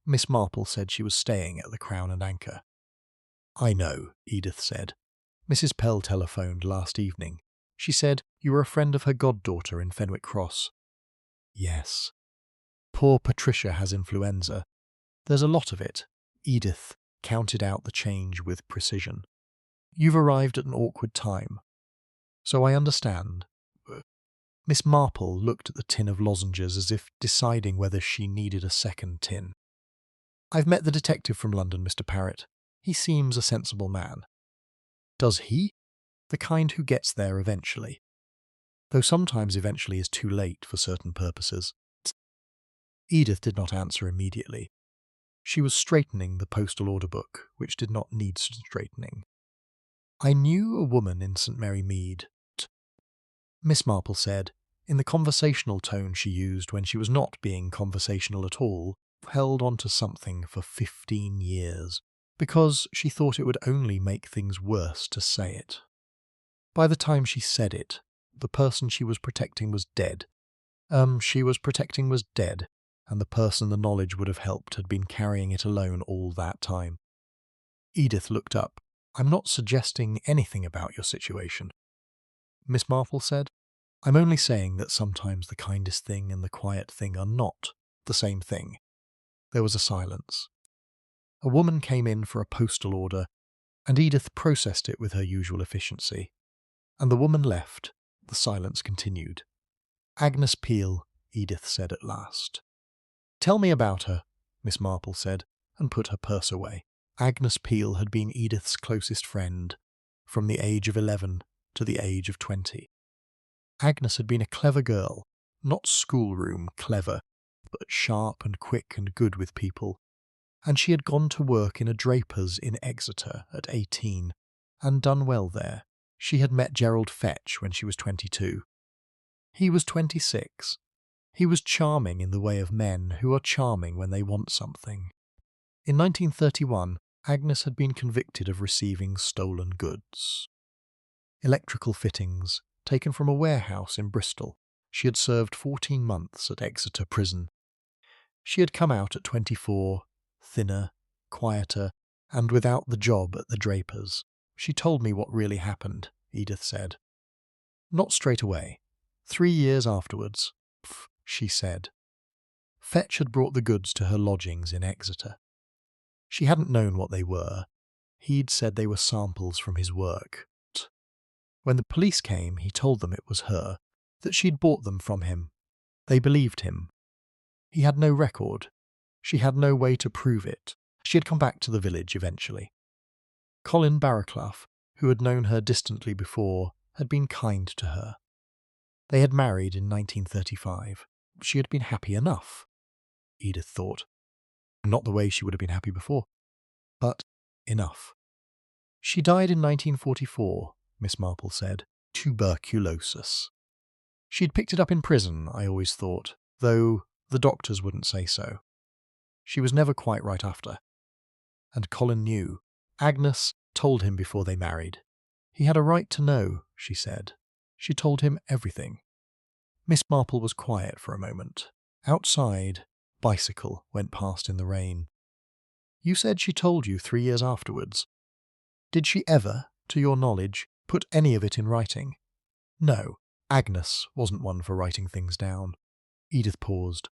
Miss Marple said she was staying at the Crown and Anchor. I know, Edith said. Mrs. Pell telephoned last evening. She said you were a friend of her goddaughter in Fenwick Cross. Yes. Poor Patricia has influenza. There's a lot of it. Edith counted out the change with precision. You've arrived at an awkward time. So I understand. Miss Marple looked at the tin of lozenges as if deciding whether she needed a second tin. I've met the detective from London, Mr. Parrott. He seems a sensible man. Does he? The kind who gets there eventually. Though sometimes eventually is too late for certain purposes. Edith did not answer immediately. She was straightening the postal order book, which did not need straightening. I knew a woman in St. Mary Mead. Miss Marple said, in the conversational tone she used when she was not being conversational at all, held on to something for 15 years, because she thought it would only make things worse to say it. By the time she said it, the person she was protecting was dead. And the person the knowledge would have helped had been carrying it alone all that time. Edith looked up. I'm not suggesting anything about your situation. Miss Marple said, I'm only saying that sometimes the kindest thing and the quiet thing are not the same thing. There was a silence. A woman came in for a postal order, and Edith processed it with her usual efficiency. And the woman left. The silence continued. Agnes Peel, Edith said at last. Tell me about her, Miss Marple said, and put her purse away. Agnes Peel had been Edith's closest friend, from the age of 11 to the age of 20. Agnes had been a clever girl, not schoolroom clever, but sharp and quick and good with people, and she had gone to work in a draper's in Exeter at 18, and done well there. She had met Gerald Fetch when she was 22. He was 26. He was charming in the way of men who are charming when they want something. In 1931, Agnes had been convicted of receiving stolen goods. Electrical fittings, taken from a warehouse in Bristol. She had served 14 months at Exeter Prison. She had come out at 24, thinner, quieter, and without the job at the draper's. She told me what really happened, Edith said. Not straight away. 3 years afterwards, she said. Fetch had brought the goods to her lodgings in Exeter. She hadn't known what they were. He'd said they were samples from his work. When the police came, he told them it was her, that she'd bought them from him. They believed him. He had no record. She had no way to prove it. She had come back to the village eventually. Colin Barraclough, who had known her distantly before, had been kind to her. They had married in 1935. She had been happy enough, Edith thought. Not the way she would have been happy before, but enough. She died in 1944, Miss Marple said. Tuberculosis. She'd picked it up in prison, I always thought, though the doctors wouldn't say so. She was never quite right after. And Colin knew. Agnes told him before they married. He had a right to know, she said. She told him everything. Miss Marple was quiet for a moment. Outside, bicycle went past in the rain. You said she told you 3 years afterwards. Did she ever, to your knowledge, put any of it in writing? No, Agnes wasn't one for writing things down. Edith paused.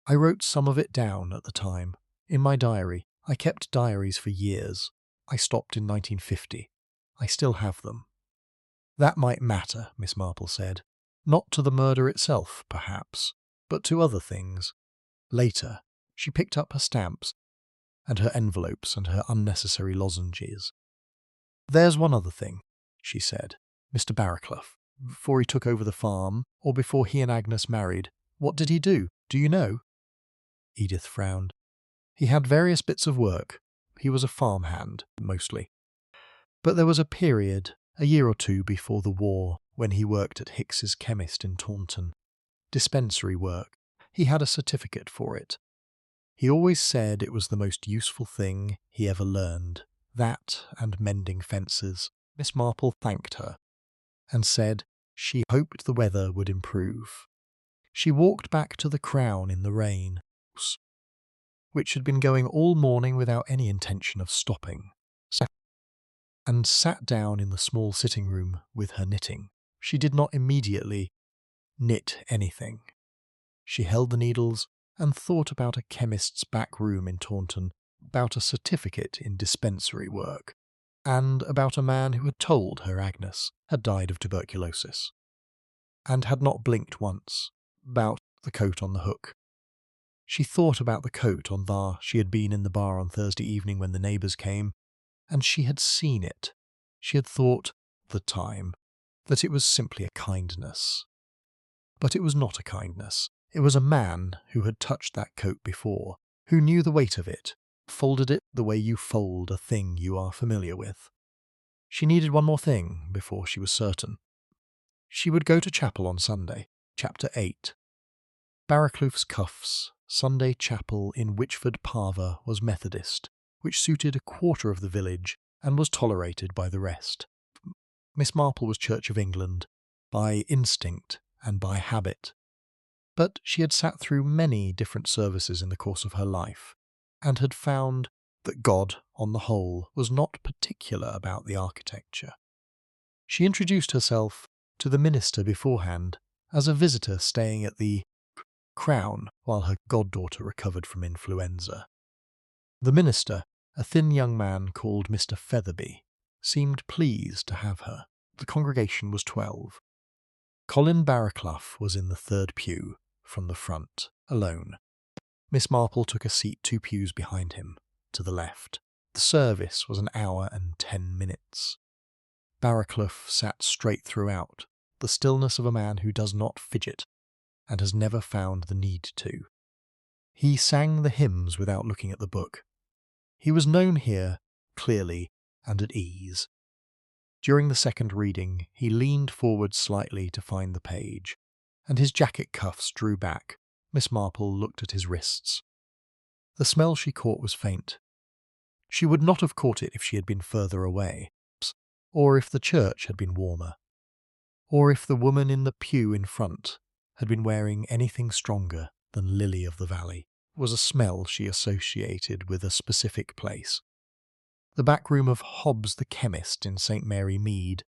I wrote some of it down at the time. In my diary. I kept diaries for years. I stopped in 1950. I still have them. That might matter, Miss Marple said. Not to the murder itself, perhaps, but to other things. Later, she picked up her stamps and her envelopes and her unnecessary lozenges. There's one other thing, she said. Mr. Barraclough, before he took over the farm, or before he and Agnes married, what did he do? Do you know? Edith frowned. He had various bits of work. He was a farmhand, mostly. But there was a period, a year or two before the war, when he worked at Hicks's chemist in Taunton. Dispensary work. He had a certificate for it. He always said it was the most useful thing he ever learned. That and mending fences. Miss Marple thanked her, and said she hoped the weather would improve. She walked back to the Crown in the rain, which had been going all morning without any intention of stopping, and sat down in the small sitting room with her knitting. She did not immediately knit anything. She held the needles and thought about a chemist's back room in Taunton, about a certificate in dispensary work, and about a man who had told her Agnes had died of tuberculosis, and had not blinked once, about the coat on the hook. She thought about the coat on bar. She had been in the bar on Thursday evening when the neighbours came, and she had seen it. She had thought, the time, that it was simply a kindness. But it was not a kindness. It was a man who had touched that coat before, who knew the weight of it, folded it the way you fold a thing you are familiar with. She needed one more thing before she was certain. She would go to chapel on Sunday. Chapter 8. Barraclough's cuffs. Sunday chapel in Witchford Parva was Methodist, which suited a quarter of the village and was tolerated by the rest. Miss Marple was Church of England, by instinct and by habit. But she had sat through many different services in the course of her life, and had found that God, on the whole, was not particular about the architecture. She introduced herself to the minister beforehand as a visitor staying at the Crown while her goddaughter recovered from influenza. The minister, a thin young man called Mr. Featherby, seemed pleased to have her. The congregation was 12. Colin Barraclough was in the third pew, from the front, alone. Miss Marple took a seat 2 pews behind him, to the left. The service was 1 hour and 10 minutes. Barraclough sat straight throughout, the stillness of a man who does not fidget, and has never found the need to. He sang the hymns without looking at the book. He was known here, clearly, and at ease. During the second reading, he leaned forward slightly to find the page, and his jacket cuffs drew back. Miss Marple looked at his wrists. The smell she caught was faint. She would not have caught it if she had been further away, or if the church had been warmer, or if the woman in the pew in front had been wearing anything stronger than Lily of the Valley. It was a smell she associated with a specific place. The back room of Hobbs the chemist in St. Mary Mead,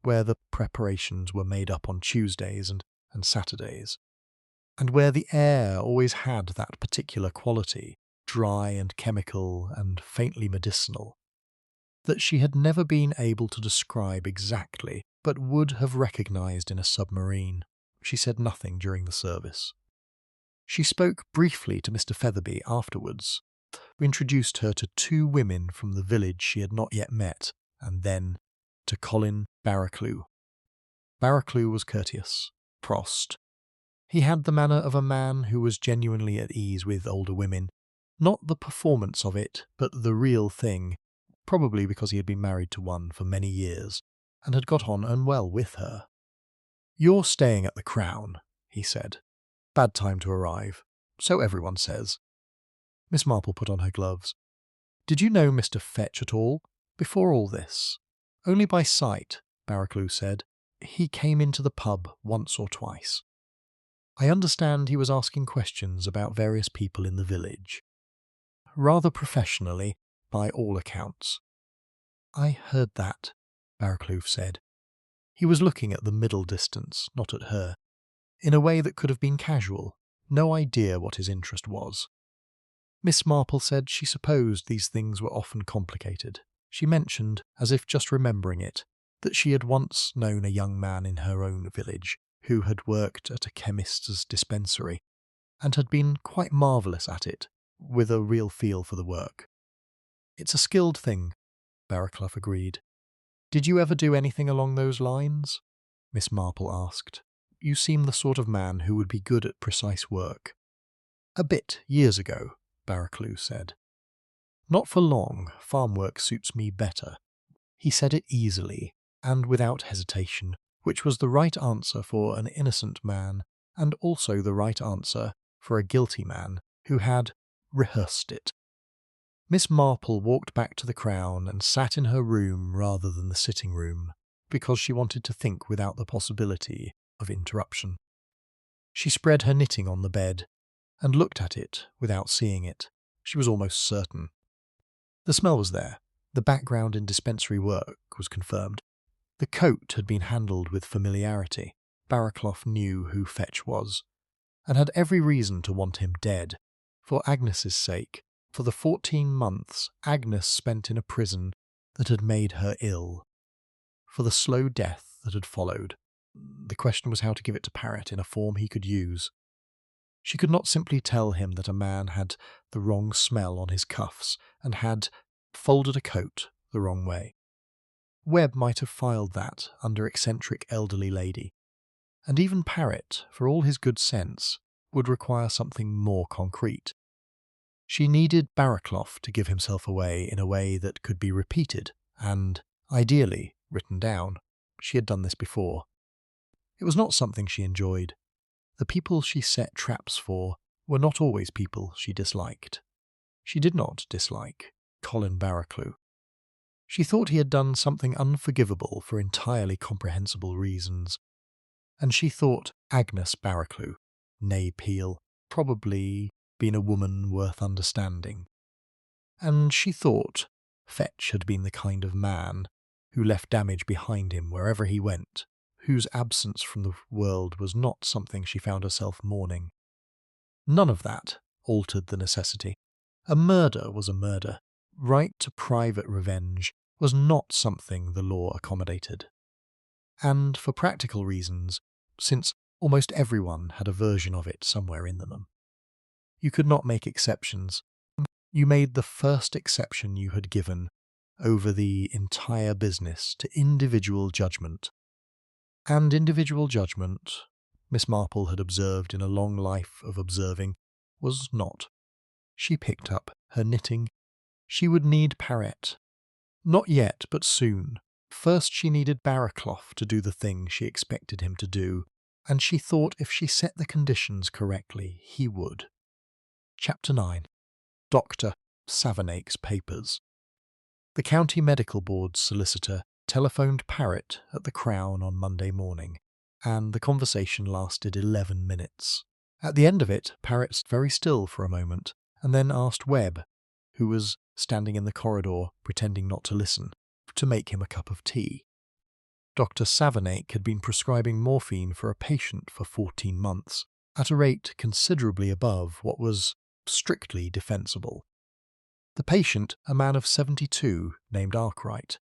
where the preparations were made up on Tuesdays and Saturdays, and where the air always had that particular quality, dry and chemical and faintly medicinal, that she had never been able to describe exactly, but would have recognized in a submarine. She said nothing during the service. She spoke briefly to Mr. Featherby afterwards, who introduced her to 2 women from the village she had not yet met, and then to Colin Barraclough. Barraclough was courteous, prost. He had the manner of a man who was genuinely at ease with older women, not the performance of it, but the real thing, probably because he had been married to one for many years, and had got on unwell with her. "You're staying at the Crown," he said. "Bad time to arrive. So everyone says." Miss Marple put on her gloves. "Did you know Mr. Fetch at all, before all this?" "Only by sight," Barraclough said. "He came into the pub once or twice. I understand he was asking questions about various people in the village. Rather professionally, by all accounts." "I heard that," Barraclough said. He was looking at the middle distance, not at her, in a way that could have been casual, no idea what his interest was. Miss Marple said she supposed these things were often complicated. She mentioned, as if just remembering it, that she had once known a young man in her own village who had worked at a chemist's dispensary, and had been quite marvellous at it, with a real feel for the work. "It's a skilled thing," Barraclough agreed. "Did you ever do anything along those lines?" Miss Marple asked. "You seem the sort of man who would be good at precise work." "A bit, years ago," Barraclough said. "Not for long. Farm work suits me better." He said it easily, and without hesitation, which was the right answer for an innocent man, and also the right answer for a guilty man who had rehearsed it. Miss Marple walked back to the Crown and sat in her room rather than the sitting room, because she wanted to think without the possibility of interruption. She spread her knitting on the bed, and looked at it without seeing it. She was almost certain. The smell was there. The background in dispensary work was confirmed. The coat had been handled with familiarity. Barraclough knew who Fetch was, and had every reason to want him dead, for Agnes's sake, for the 14 months Agnes spent in a prison that had made her ill, for the slow death that had followed. The question was how to give it to Parrot in a form he could use. She could not simply tell him that a man had the wrong smell on his cuffs and had folded a coat the wrong way. Webb might have filed that under eccentric elderly lady, and even Parrot, for all his good sense, would require something more concrete. She needed Barraclough to give himself away in a way that could be repeated and, ideally, written down. She had done this before. It was not something she enjoyed. The people she set traps for were not always people she disliked. She did not dislike Colin Barraclough. She thought he had done something unforgivable for entirely comprehensible reasons, and she thought Agnes Barraclough, née Peel, probably been a woman worth understanding. And she thought Fetch had been the kind of man who left damage behind him wherever he went, whose absence from the world was not something she found herself mourning. None of that altered the necessity. A murder was a murder. Right to private revenge was not something the law accommodated. And for practical reasons, since almost everyone had a version of it somewhere in them. You could not make exceptions. You made the first exception you had given over the entire business to individual judgment. And individual judgment, Miss Marple had observed in a long life of observing, was not. She picked up her knitting. She would need Parrot. Not yet, but soon. First she needed Barraclough to do the thing she expected him to do, and she thought if she set the conditions correctly, he would. Chapter 9. Dr. Savernake's Papers. The County Medical Board's solicitor telephoned Parrot at the Crown on Monday morning, and the conversation lasted 11 minutes. At the end of it, Parrot stood very still for a moment, and then asked Webb, who was standing in the corridor pretending not to listen, to make him a cup of tea. Dr. Savernake had been prescribing morphine for a patient for 14 months, at a rate considerably above what was strictly defensible. The patient, a man of 72 named Arkwright,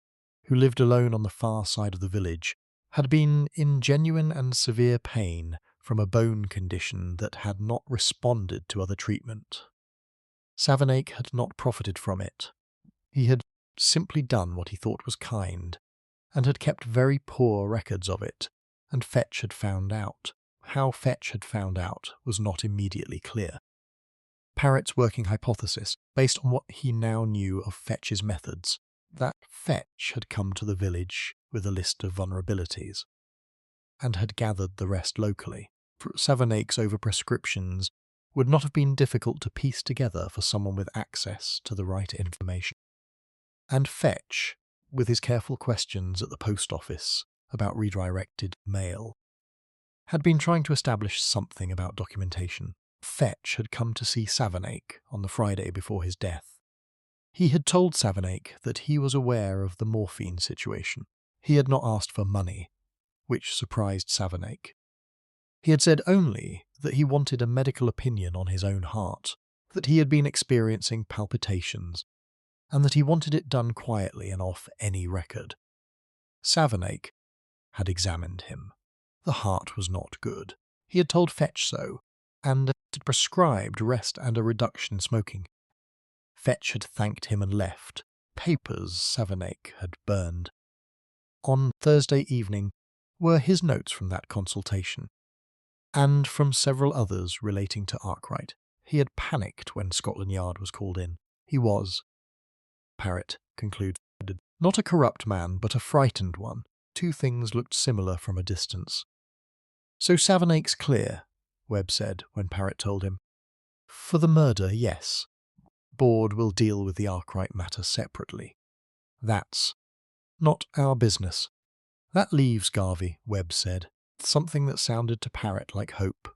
who lived alone on the far side of the village, had been in genuine and severe pain from a bone condition that had not responded to other treatment. Savernake had not profited from it. He had simply done what he thought was kind, and had kept very poor records of it, and Fetch had found out. How Fetch had found out was not immediately clear. Parrot's working hypothesis, based on what he now knew of Fetch's methods, that Fetch had come to the village with a list of vulnerabilities, and had gathered the rest locally. Savernake's overprescriptions would not have been difficult to piece together for someone with access to the right information. And Fetch, with his careful questions at the post office about redirected mail, had been trying to establish something about documentation. Fetch had come to see Savernake on the Friday before his death. He had told Savernake that he was aware of the morphine situation. He had not asked for money, which surprised Savernake. He had said only that he wanted a medical opinion on his own heart, that he had been experiencing palpitations, and that he wanted it done quietly and off any record. Savernake had examined him. The heart was not good. He had told Fetch so, and had prescribed rest and a reduction in smoking. Fetch had thanked him and left. Papers Savernake had burned. On Thursday evening were his notes from that consultation, and from several others relating to Arkwright. He had panicked when Scotland Yard was called in. He was, Parrott concluded, not a corrupt man, but a frightened one. Two things looked similar from a distance. So Savernake's clear, Webb said when Parrott told him. For the murder, yes. Board will deal with the Arkwright matter separately. That's not our business. That leaves Garvey, Webb said, something that sounded to Parrott like hope.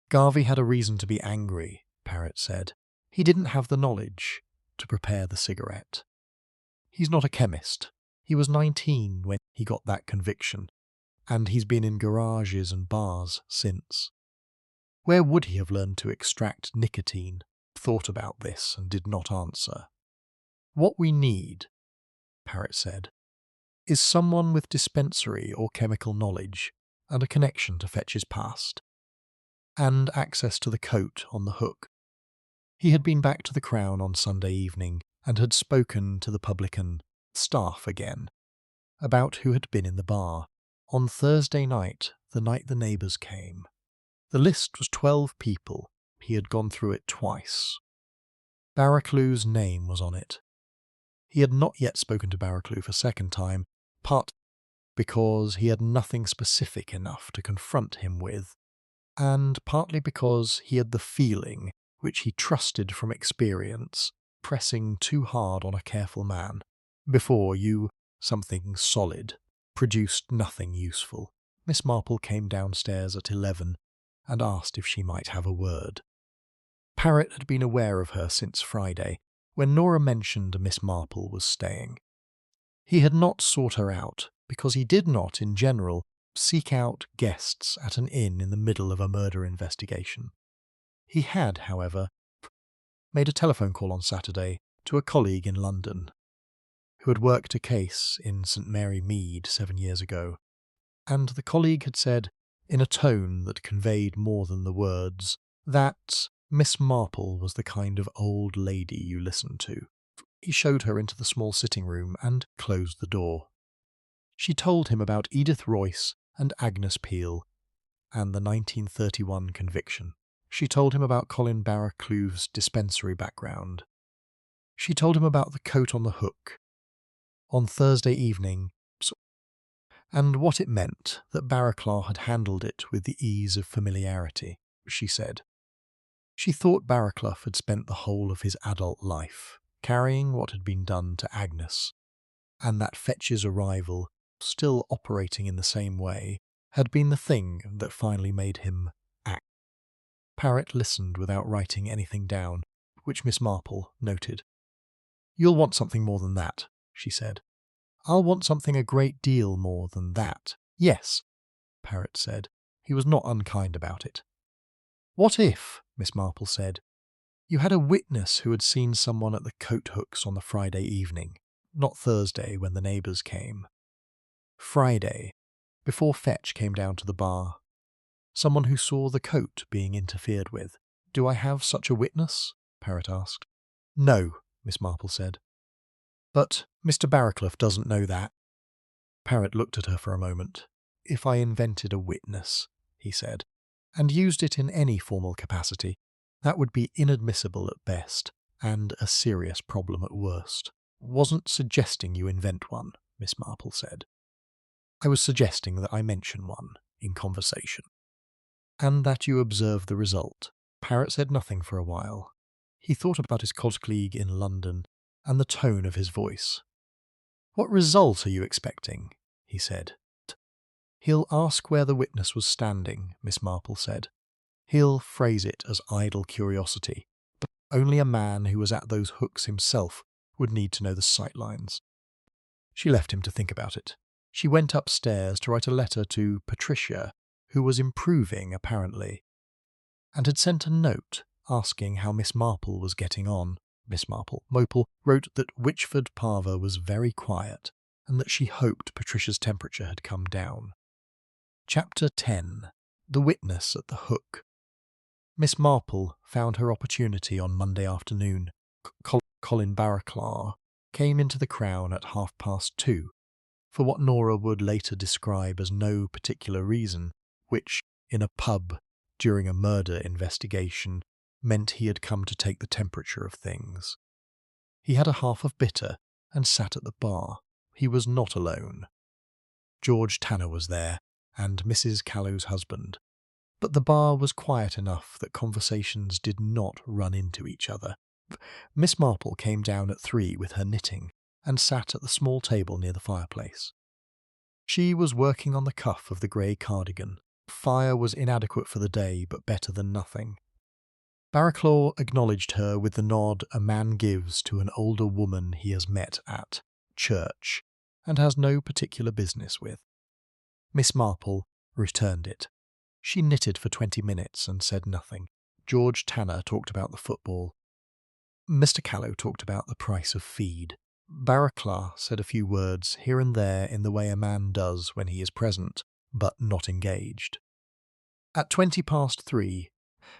Garvey had a reason to be angry, Parrott said. He didn't have the knowledge to prepare the cigarette. He's not a chemist. He was 19 when he got that conviction, and he's been in garages and bars since. Where would he have learned to extract nicotine? Thought about this and did not answer. What we need, Parrott said, is someone with dispensary or chemical knowledge and a connection to Fetch's past, and access to the coat on the hook. He had been back to the Crown on Sunday evening and had spoken to the publican staff again about who had been in the bar. On Thursday night, the night the neighbours came. The list was 12 people. He had gone through it twice. Barracloux's name was on it. He had not yet spoken to Barraclough a second time, part because he had nothing specific enough to confront him with, and partly because he had the feeling, which he trusted from experience, pressing too hard on a careful man. Before you, something solid, produced nothing useful. Miss Marple came downstairs at 11 and asked if she might have a word. Parrott had been aware of her since Friday, when Nora mentioned Miss Marple was staying. He had not sought her out, because he did not, in general, seek out guests at an inn in the middle of a murder investigation. He had, however, made a telephone call on Saturday to a colleague in London, who had worked a case in St Mary Mead 7 years ago, and the colleague had said, in a tone that conveyed more than the words, that Miss Marple was the kind of old lady you listened to. He showed her into the small sitting room and closed the door. She told him about Edith Royce and Agnes Peel, and the 1931 conviction. She told him about Colin Barraclough's dispensary background. She told him about the coat on the hook on Thursday evening, and what it meant that Barraclough had handled it with the ease of familiarity, she said. She thought Barraclough had spent the whole of his adult life carrying what had been done to Agnes, and that Fetch's arrival, still operating in the same way, had been the thing that finally made him act. Parrott listened without writing anything down, which Miss Marple noted. "You'll want something more than that," she said. "I'll want something a great deal more than that." "Yes," Parrott said. He was not unkind about it. "What if," Miss Marple said, "you had a witness who had seen someone at the coat hooks on the Friday evening, not Thursday when the neighbours came. Friday, before Fetch came down to the bar. Someone who saw the coat being interfered with. Do I have such a witness? Parrot asked. No, Miss Marple said. But Mr. Barraclough doesn't know that. Parrot looked at her for a moment. If I invented a witness, he said, and used it in any formal capacity, that would be inadmissible at best, and a serious problem at worst. Wasn't suggesting you invent one, Miss Marple said. I was suggesting that I mention one in conversation. And that you observe the result. Parrot said nothing for a while. He thought about his colleague in London and the tone of his voice. What result are you expecting? He said. He'll ask where the witness was standing, Miss Marple said. He'll phrase it as idle curiosity, but only a man who was at those hooks himself would need to know the sightlines. She left him to think about it. She went upstairs to write a letter to Patricia, who was improving apparently, and had sent a note asking how Miss Marple was getting on. Miss Marple wrote that Witchford Parva was very quiet, and that she hoped Patricia's temperature had come down. Chapter 10. The Witness at the Hook. Miss Marple found her opportunity on Monday afternoon. Colin Barraclough came into the Crown at 2:30, for what Nora would later describe as no particular reason, which, in a pub during a murder investigation, meant he had come to take the temperature of things. He had a half of bitter and sat at the bar. He was not alone. George Tanner was there, and Mrs. Callow's husband. But the bar was quiet enough that conversations did not run into each other. Miss Marple came down at 3 with her knitting, and sat at the small table near the fireplace. She was working on the cuff of the grey cardigan. Fire was inadequate for the day, but better than nothing. Barraclough acknowledged her with the nod a man gives to an older woman he has met at church, and has no particular business with. Miss Marple returned it. She knitted for 20 minutes and said nothing. George Tanner talked about the football. Mr. Callow talked about the price of feed. Barraclough said a few words here and there in the way a man does when he is present, but not engaged. At 3:20,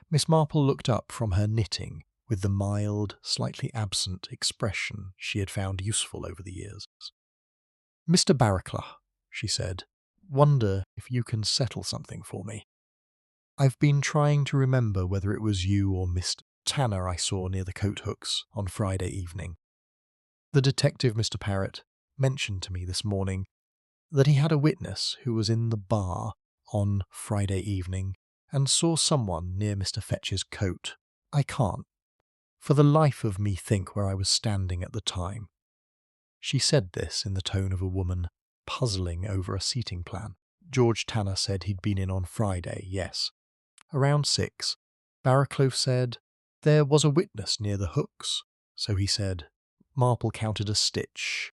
Miss Marple looked up from her knitting with the mild, slightly absent expression she had found useful over the years. Mr. Barraclough, she said, wonder if you can settle something for me. I've been trying to remember whether it was you or Mr. Tanner I saw near the coat hooks on Friday evening. The detective, Mr. Parrott, mentioned to me this morning that he had a witness who was in the bar on Friday evening and saw someone near Mr. Fetch's coat. I can't, for the life of me, think where I was standing at the time. She said this in the tone of a woman puzzling over a seating plan. George Tanner said he'd been in on Friday, yes. Around 6, Barraclough said there was a witness near the hooks, so he said. Marple counted a stitch.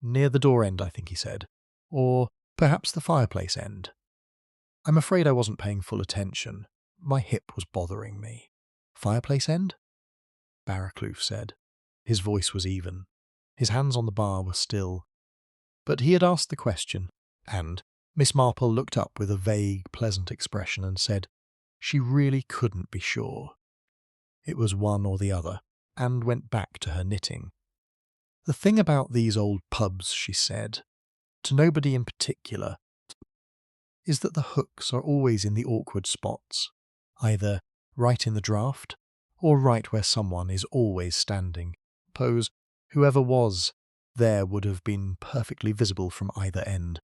Near the door end, I think he said, or perhaps the fireplace end. I'm afraid I wasn't paying full attention. My hip was bothering me. Fireplace end? Barraclough said. His voice was even. His hands on the bar were still. But he had asked the question, and Miss Marple looked up with a vague, pleasant expression and said she really couldn't be sure. It was one or the other, and went back to her knitting. The thing about these old pubs, she said, to nobody in particular, is that the hooks are always in the awkward spots, either right in the draught, or right where someone is always standing. Suppose whoever was there would have been perfectly visible from either end.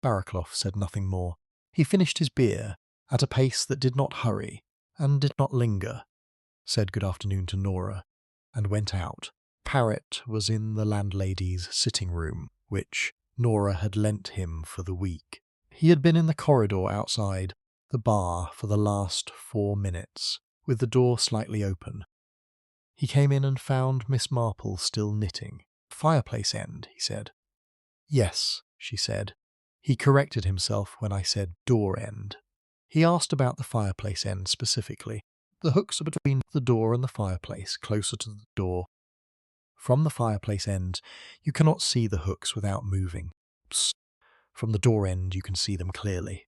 Barraclough said nothing more. He finished his beer at a pace that did not hurry and did not linger, said good afternoon to Nora, and went out. Parrot was in the landlady's sitting room, which Nora had lent him for the week. He had been in the corridor outside the bar for the last 4 minutes, with the door slightly open. He came in and found Miss Marple still knitting. Fireplace end, he said. Yes, she said. He corrected himself when I said door end. He asked about the fireplace end specifically. The hooks are between the door and the fireplace, closer to the door. From the fireplace end, you cannot see the hooks without moving. From the door end, you can see them clearly.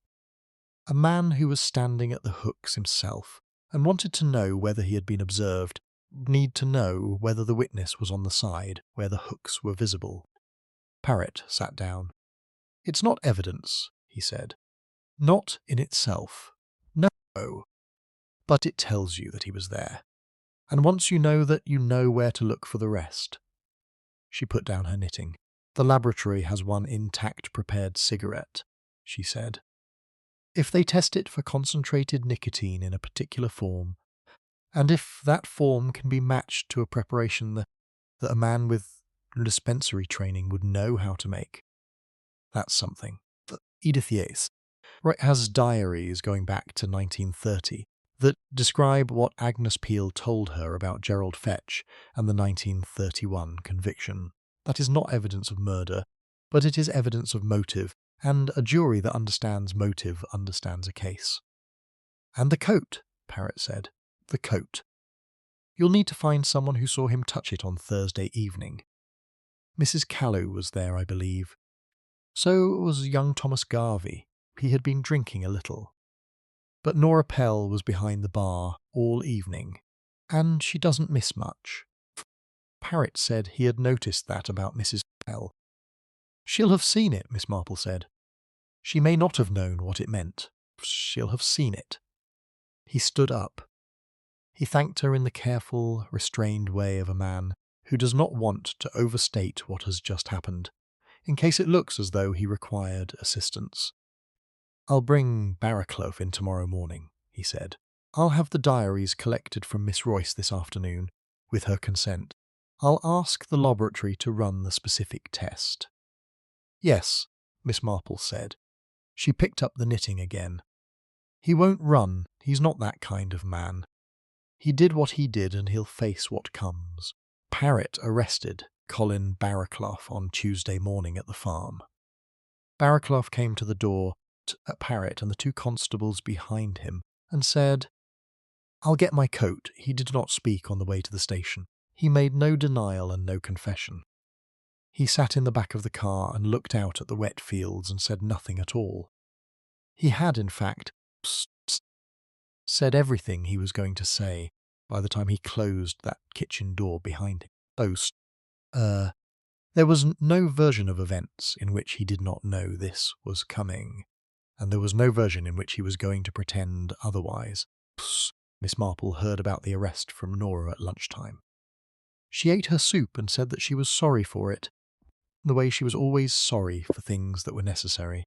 A man who was standing at the hooks himself and wanted to know whether he had been observed need to know whether the witness was on the side where the hooks were visible. Parrott sat down. "It's not evidence," he said. "Not in itself. No. But it tells you that he was there. And once you know that, you know where to look for the rest." She put down her knitting. "The laboratory has one intact prepared cigarette," she said. "If they test it for concentrated nicotine in a particular form, and if that form can be matched to a preparation that a man with dispensary training would know how to make, that's something." Edith Yates has diaries going back to 1930 that describe what Agnes Peel told her about Gerald Fetch and the 1931 conviction. That is not evidence of murder, but it is evidence of motive, and a jury that understands motive understands a case. "And the coat," Parrott said. "The coat. You'll need to find someone who saw him touch it on Thursday evening. Mrs. Callow was there, I believe. So was young Thomas Garvey. He had been drinking a little. But Nora Pell was behind the bar all evening, and she doesn't miss much." Parrott said he had noticed that about Mrs. Pell. "She'll have seen it," Miss Marple said. "She may not have known what it meant. She'll have seen it." He stood up. He thanked her in the careful, restrained way of a man who does not want to overstate what has just happened, in case it looks as though he required assistance. "I'll bring Barraclough in tomorrow morning," he said. "I'll have the diaries collected from Miss Royce this afternoon, with her consent. I'll ask the laboratory to run the specific test." "Yes," Miss Marple said. She picked up the knitting again. "He won't run. He's not that kind of man. He did what he did, and he'll face what comes." Parrott arrested Colin Barraclough on Tuesday morning at the farm. Barraclough came to the door at Parrott and the two constables behind him and said, "I'll get my coat." He did not speak on the way to the station. He made no denial and no confession. He sat in the back of the car and looked out at the wet fields and said nothing at all. He had, in fact, said everything he was going to say by the time he closed that kitchen door behind him. There was no version of events in which he did not know this was coming, and there was no version in which he was going to pretend otherwise. Miss Marple heard about the arrest from Nora at lunchtime. She ate her soup and said that she was sorry for it, the way she was always sorry for things that were necessary.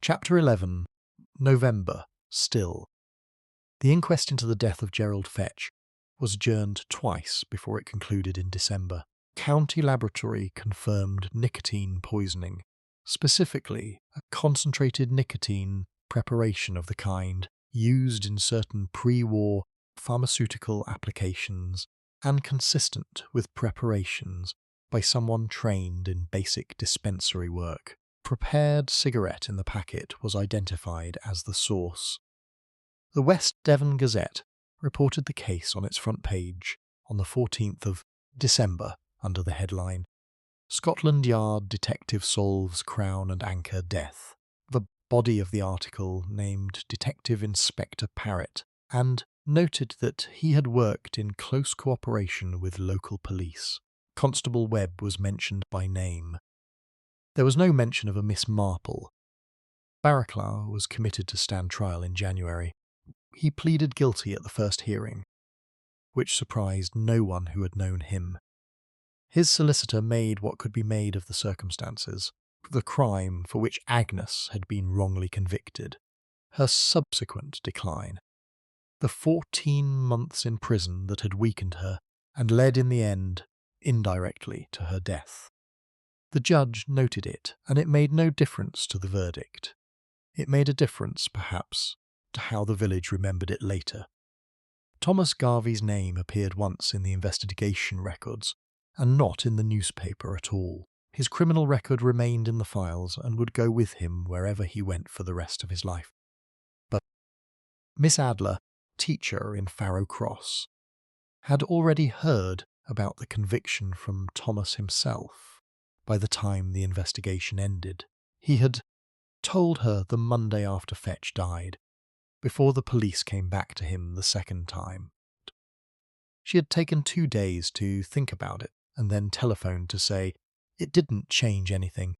Chapter 11. November. Still. The inquest into the death of Gerald Fetch was adjourned twice before it concluded in December. County Laboratory confirmed nicotine poisoning, specifically a concentrated nicotine preparation of the kind used in certain pre-war pharmaceutical applications and consistent with preparations by someone trained in basic dispensary work. Prepared cigarette in the packet was identified as the source. The West Devon Gazette reported the case on its front page on the 14th of December under the headline, "Scotland Yard Detective Solves Crown and Anchor Death." The body of the article named Detective Inspector Parrott and noted that he had worked in close cooperation with local police. Constable Webb was mentioned by name. There was no mention of a Miss Marple. Barraclough was committed to stand trial in January. He pleaded guilty at the first hearing, which surprised no one who had known him. His solicitor made what could be made of the circumstances, the crime for which Agnes had been wrongly convicted, her subsequent decline, the 14 months in prison that had weakened her and led in the end, indirectly, to her death. The judge noted it, and it made no difference to the verdict. It made a difference, perhaps, to how the village remembered it later. Thomas Garvey's name appeared once in the investigation records, and not in the newspaper at all. His criminal record remained in the files and would go with him wherever he went for the rest of his life. But Miss Adler, teacher in Farrow Cross, had already heard about the conviction from Thomas himself by the time the investigation ended. He had told her the Monday after Fetch died, before the police came back to him the second time. She had taken 2 days to think about it and then telephoned to say it didn't change anything,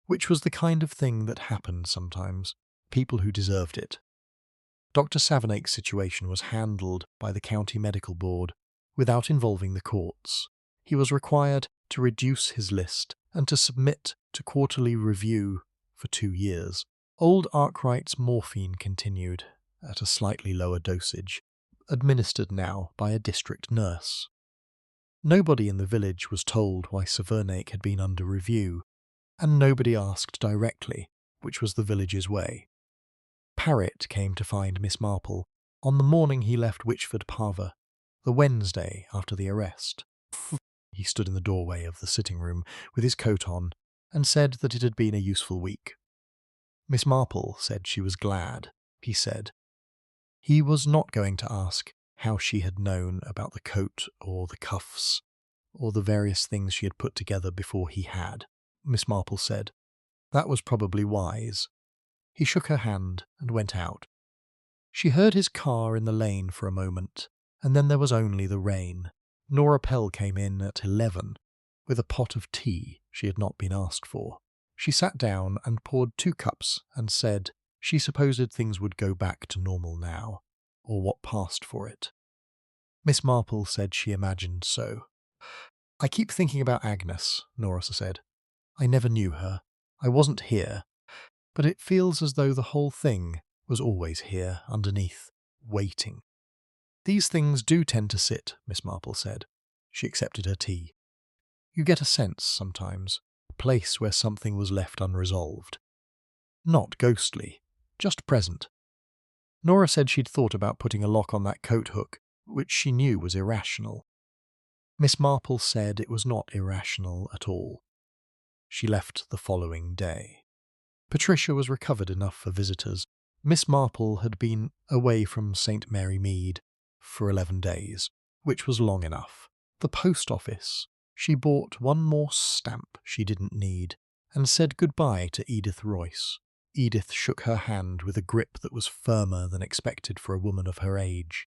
which was the kind of thing that happened sometimes, people who deserved it. Dr. Savanake's situation was handled by the County Medical Board without involving the courts. He was required to reduce his list and to submit to quarterly review for 2 years. Old Arkwright's morphine continued, at a slightly lower dosage, administered now by a district nurse. Nobody in the village was told why Savernake had been under review, and nobody asked directly, which was the village's way. Parrott came to find Miss Marple on the morning he left Witchford Parva, the Wednesday after the arrest. He stood in the doorway of the sitting room with his coat on and said that it had been a useful week. Miss Marple said she was glad, he said. He was not going to ask how she had known about the coat or the cuffs or the various things she had put together before he had, Miss Marple said. That was probably wise. He shook her hand and went out. She heard his car in the lane for a moment, and then there was only the rain. Nora Pell came in at 11 with a pot of tea she had not been asked for. She sat down and poured 2 cups and said she supposed things would go back to normal now, or what passed for it. Miss Marple said she imagined so. I keep thinking about Agnes, Nora said. I never knew her. I wasn't here. But it feels as though the whole thing was always here, underneath, waiting. These things do tend to sit, Miss Marple said. She accepted her tea. You get a sense, sometimes, a place where something was left unresolved. Not ghostly, just present. Nora said she'd thought about putting a lock on that coat hook, which she knew was irrational. Miss Marple said it was not irrational at all. She left the following day. Patricia was recovered enough for visitors. Miss Marple had been away from St. Mary Mead for 11 days, which was long enough. The post office. She bought one more stamp she didn't need and said goodbye to Edith Royce. Edith shook her hand with a grip that was firmer than expected for a woman of her age.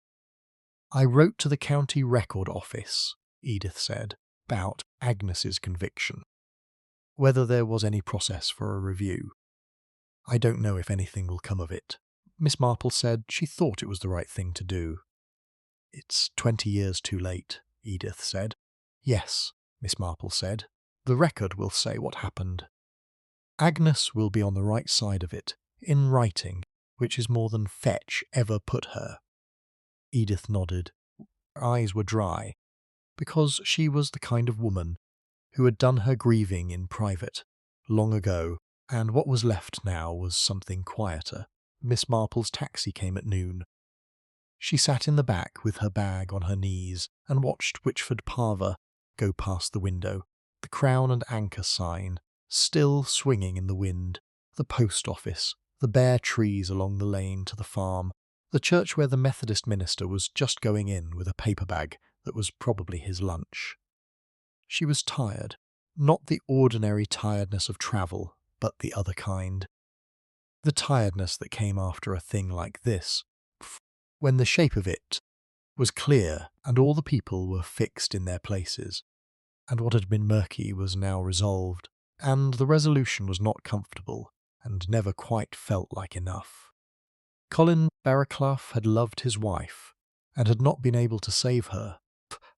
I wrote to the county record office, Edith said, about Agnes's conviction. Whether there was any process for a review. I don't know if anything will come of it. Miss Marple said she thought it was the right thing to do. It's 20 years too late, Edith said. Yes, Miss Marple said. The record will say what happened. Agnes will be on the right side of it, in writing, which is more than Fetch ever put her. Edith nodded. Her eyes were dry, because she was the kind of woman who had done her grieving in private, long ago, and what was left now was something quieter. Miss Marple's taxi came at noon. She sat in the back with her bag on her knees and watched Witchford Parva go past the window, the Crown and Anchor sign still swinging in the wind, the post office, the bare trees along the lane to the farm, the church where the Methodist minister was just going in with a paper bag that was probably his lunch. She was tired, not the ordinary tiredness of travel, but the other kind. The tiredness that came after a thing like this, when the shape of it was clear and all the people were fixed in their places, and what had been murky was now resolved, and the resolution was not comfortable and never quite felt like enough. Colin Barraclough had loved his wife and had not been able to save her,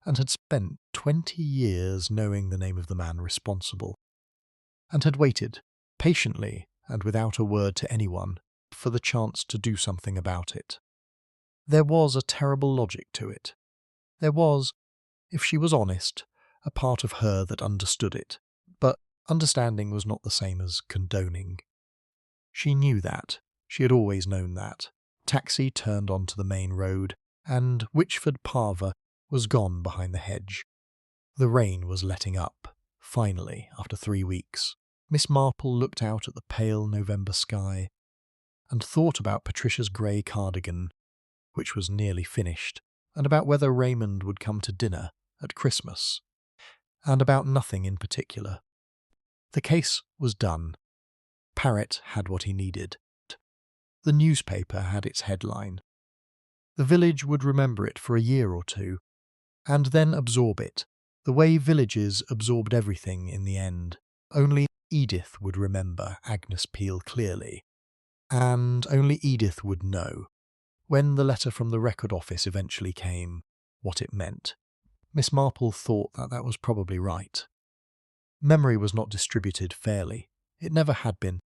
and had spent 20 years knowing the name of the man responsible, and had waited, patiently and without a word to anyone, for the chance to do something about it. There was a terrible logic to it. There was, if she was honest, a part of her that understood it, but understanding was not the same as condoning. She knew that. She had always known that. Taxi turned onto the main road, and Witchford Parva was gone behind the hedge. The rain was letting up, finally, after 3 weeks. Miss Marple looked out at the pale November sky and thought about Patricia's grey cardigan, which was nearly finished, and about whether Raymond would come to dinner at Christmas, and about nothing in particular. The case was done. Parrot had what he needed. The newspaper had its headline. The village would remember it for a year or two, and then absorb it, the way villages absorbed everything in the end. Only Edith would remember Agnes Peel clearly, and only Edith would know, when the letter from the record office eventually came, what it meant. Miss Marple thought that was probably right. Memory was not distributed fairly. It never had been.